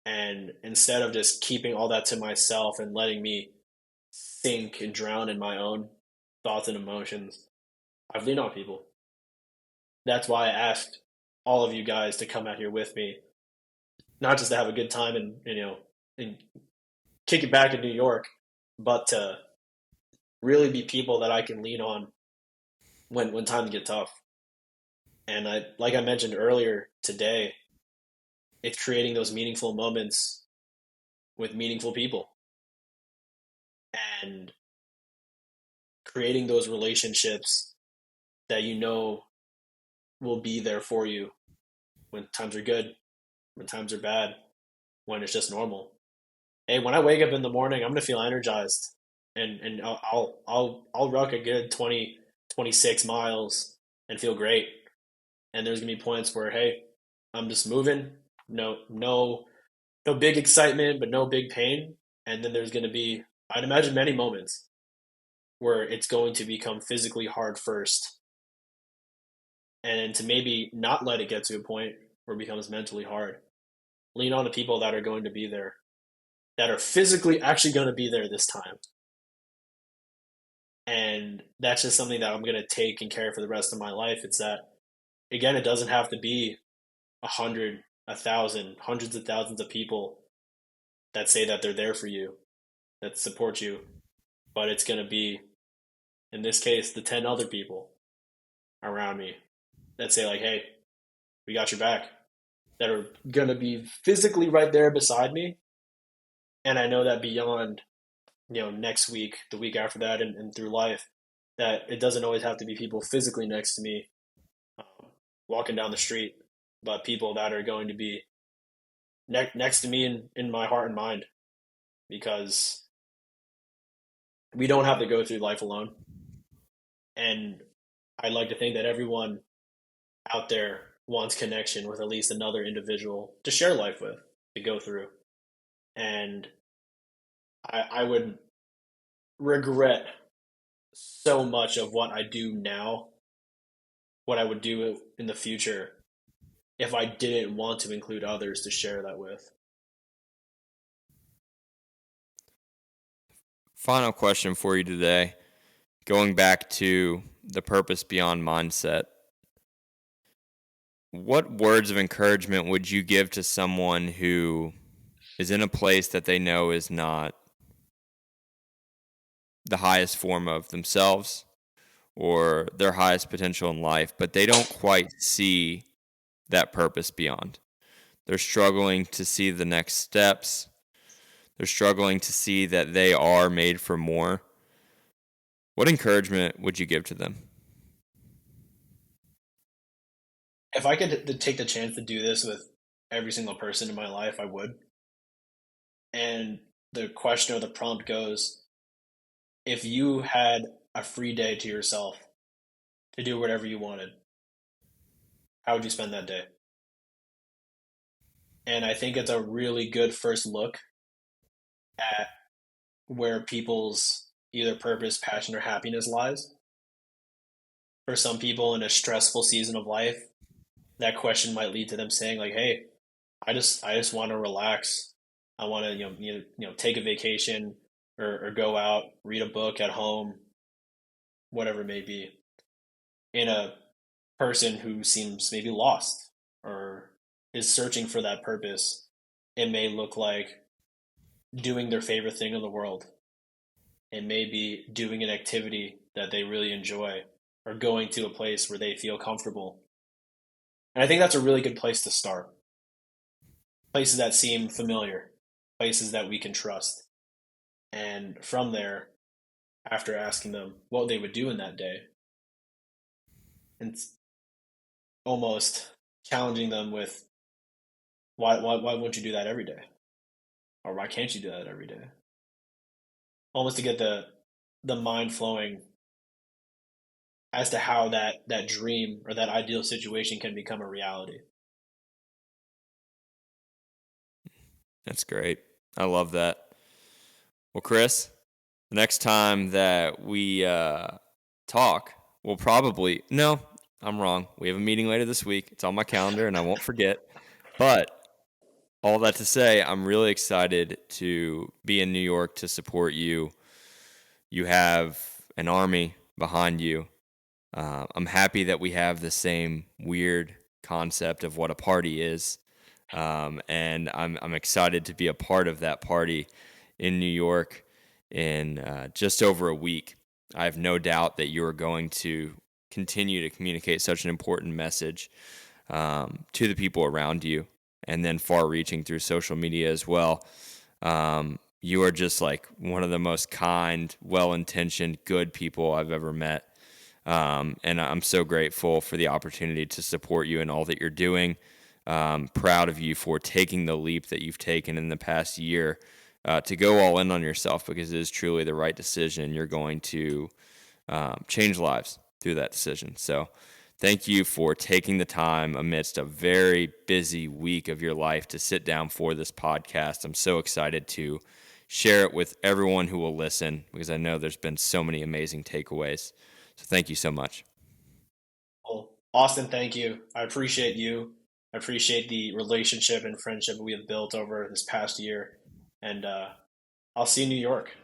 And instead of just keeping all that to myself and letting me sink and drown in my own thoughts and emotions, I've leaned on people. That's why I asked all of you guys to come out here with me, not just to have a good time and kick it back in New York, but to really be people that I can lean on when times get tough. And like I mentioned earlier today, it's creating those meaningful moments with meaningful people and creating those relationships that will be there for you when times are good, when times are bad, when it's just normal. Hey, when I wake up in the morning, I'm gonna feel energized, and I'll ruck a good 20, 26 miles and feel great. And there's gonna be points where, hey, I'm just moving, no big excitement, but no big pain. And then there's gonna be, I'd imagine, many moments where it's going to become physically hard first, and to maybe not let it get to a point where it becomes mentally hard. Lean on the people that are going to be there, that are physically actually going to be there this time. And that's just something that I'm going to take and carry for the rest of my life. It's that, again, it doesn't have to be 100, 1,000, hundreds of thousands of people that say that they're there for you, that support you, but it's going to be, in this case, the 10 other people around me that say, like, hey, we got your back, that are going to be physically right there beside me. And I know that beyond, next week, the week after that, and through life, that it doesn't always have to be people physically next to me, um, walking down the street, but people that are going to be next to me in my heart and mind, because we don't have to go through life alone. And I like to think that everyone out there wants connection with at least another individual to share life with, to go through. And I would regret so much of what I do now, what I would do in the future, if I didn't want to include others to share that with. Final question for you today. Going back to the purpose beyond mindset, what words of encouragement would you give to someone who is in a place that they know is not the highest form of themselves or their highest potential in life, but they don't quite see that purpose beyond? They're struggling to see the next steps. They're struggling to see that they are made for more. What encouragement would you give to them? If I could take the chance to do this with every single person in my life, I would. And the question or the prompt goes, if you had a free day to yourself to do whatever you wanted, how would you spend that day? And I think it's a really good first look at where people's either purpose, passion, or happiness lies. For some people in a stressful season of life, that question might lead to them saying, like, hey, I just want to relax. I want to take a vacation, or go out, read a book at home, whatever it may be. In a person who seems maybe lost or is searching for that purpose, it may look like doing their favorite thing in the world. It may be doing an activity that they really enjoy, or going to a place where they feel comfortable. And I think that's a really good place to start. Places that seem familiar, places that we can trust. And from there, after asking them what they would do in that day, and almost challenging them with, why won't you do that every day? Or why can't you do that every day? Almost to get the mind flowing as to how that dream or that ideal situation can become a reality. That's great. I love that. Well, Chris, the next time that we talk, we'll probably no, I'm wrong. We have a meeting later this week. It's on my calendar, and I won't forget. But all that to say, I'm really excited to be in New York to support you. You have an army behind you. I'm happy that we have the same weird concept of what a party is, and I'm excited to be a part of that party in New York in just over a week. I have no doubt that you are going to continue to communicate such an important message to the people around you, and then far-reaching through social media as well. You are just like one of the most kind, well-intentioned, good people I've ever met. And I'm so grateful for the opportunity to support you in all that you're doing. Proud of you for taking the leap that you've taken in the past year to go all in on yourself, because it is truly the right decision. You're going to change lives through that decision. So thank you for taking the time amidst a very busy week of your life to sit down for this podcast. I'm so excited to share it with everyone who will listen, because I know there's been so many amazing takeaways. So thank you so much. Well, Austin, thank you. I appreciate you. I appreciate the relationship and friendship we have built over this past year. And I'll see you in New York.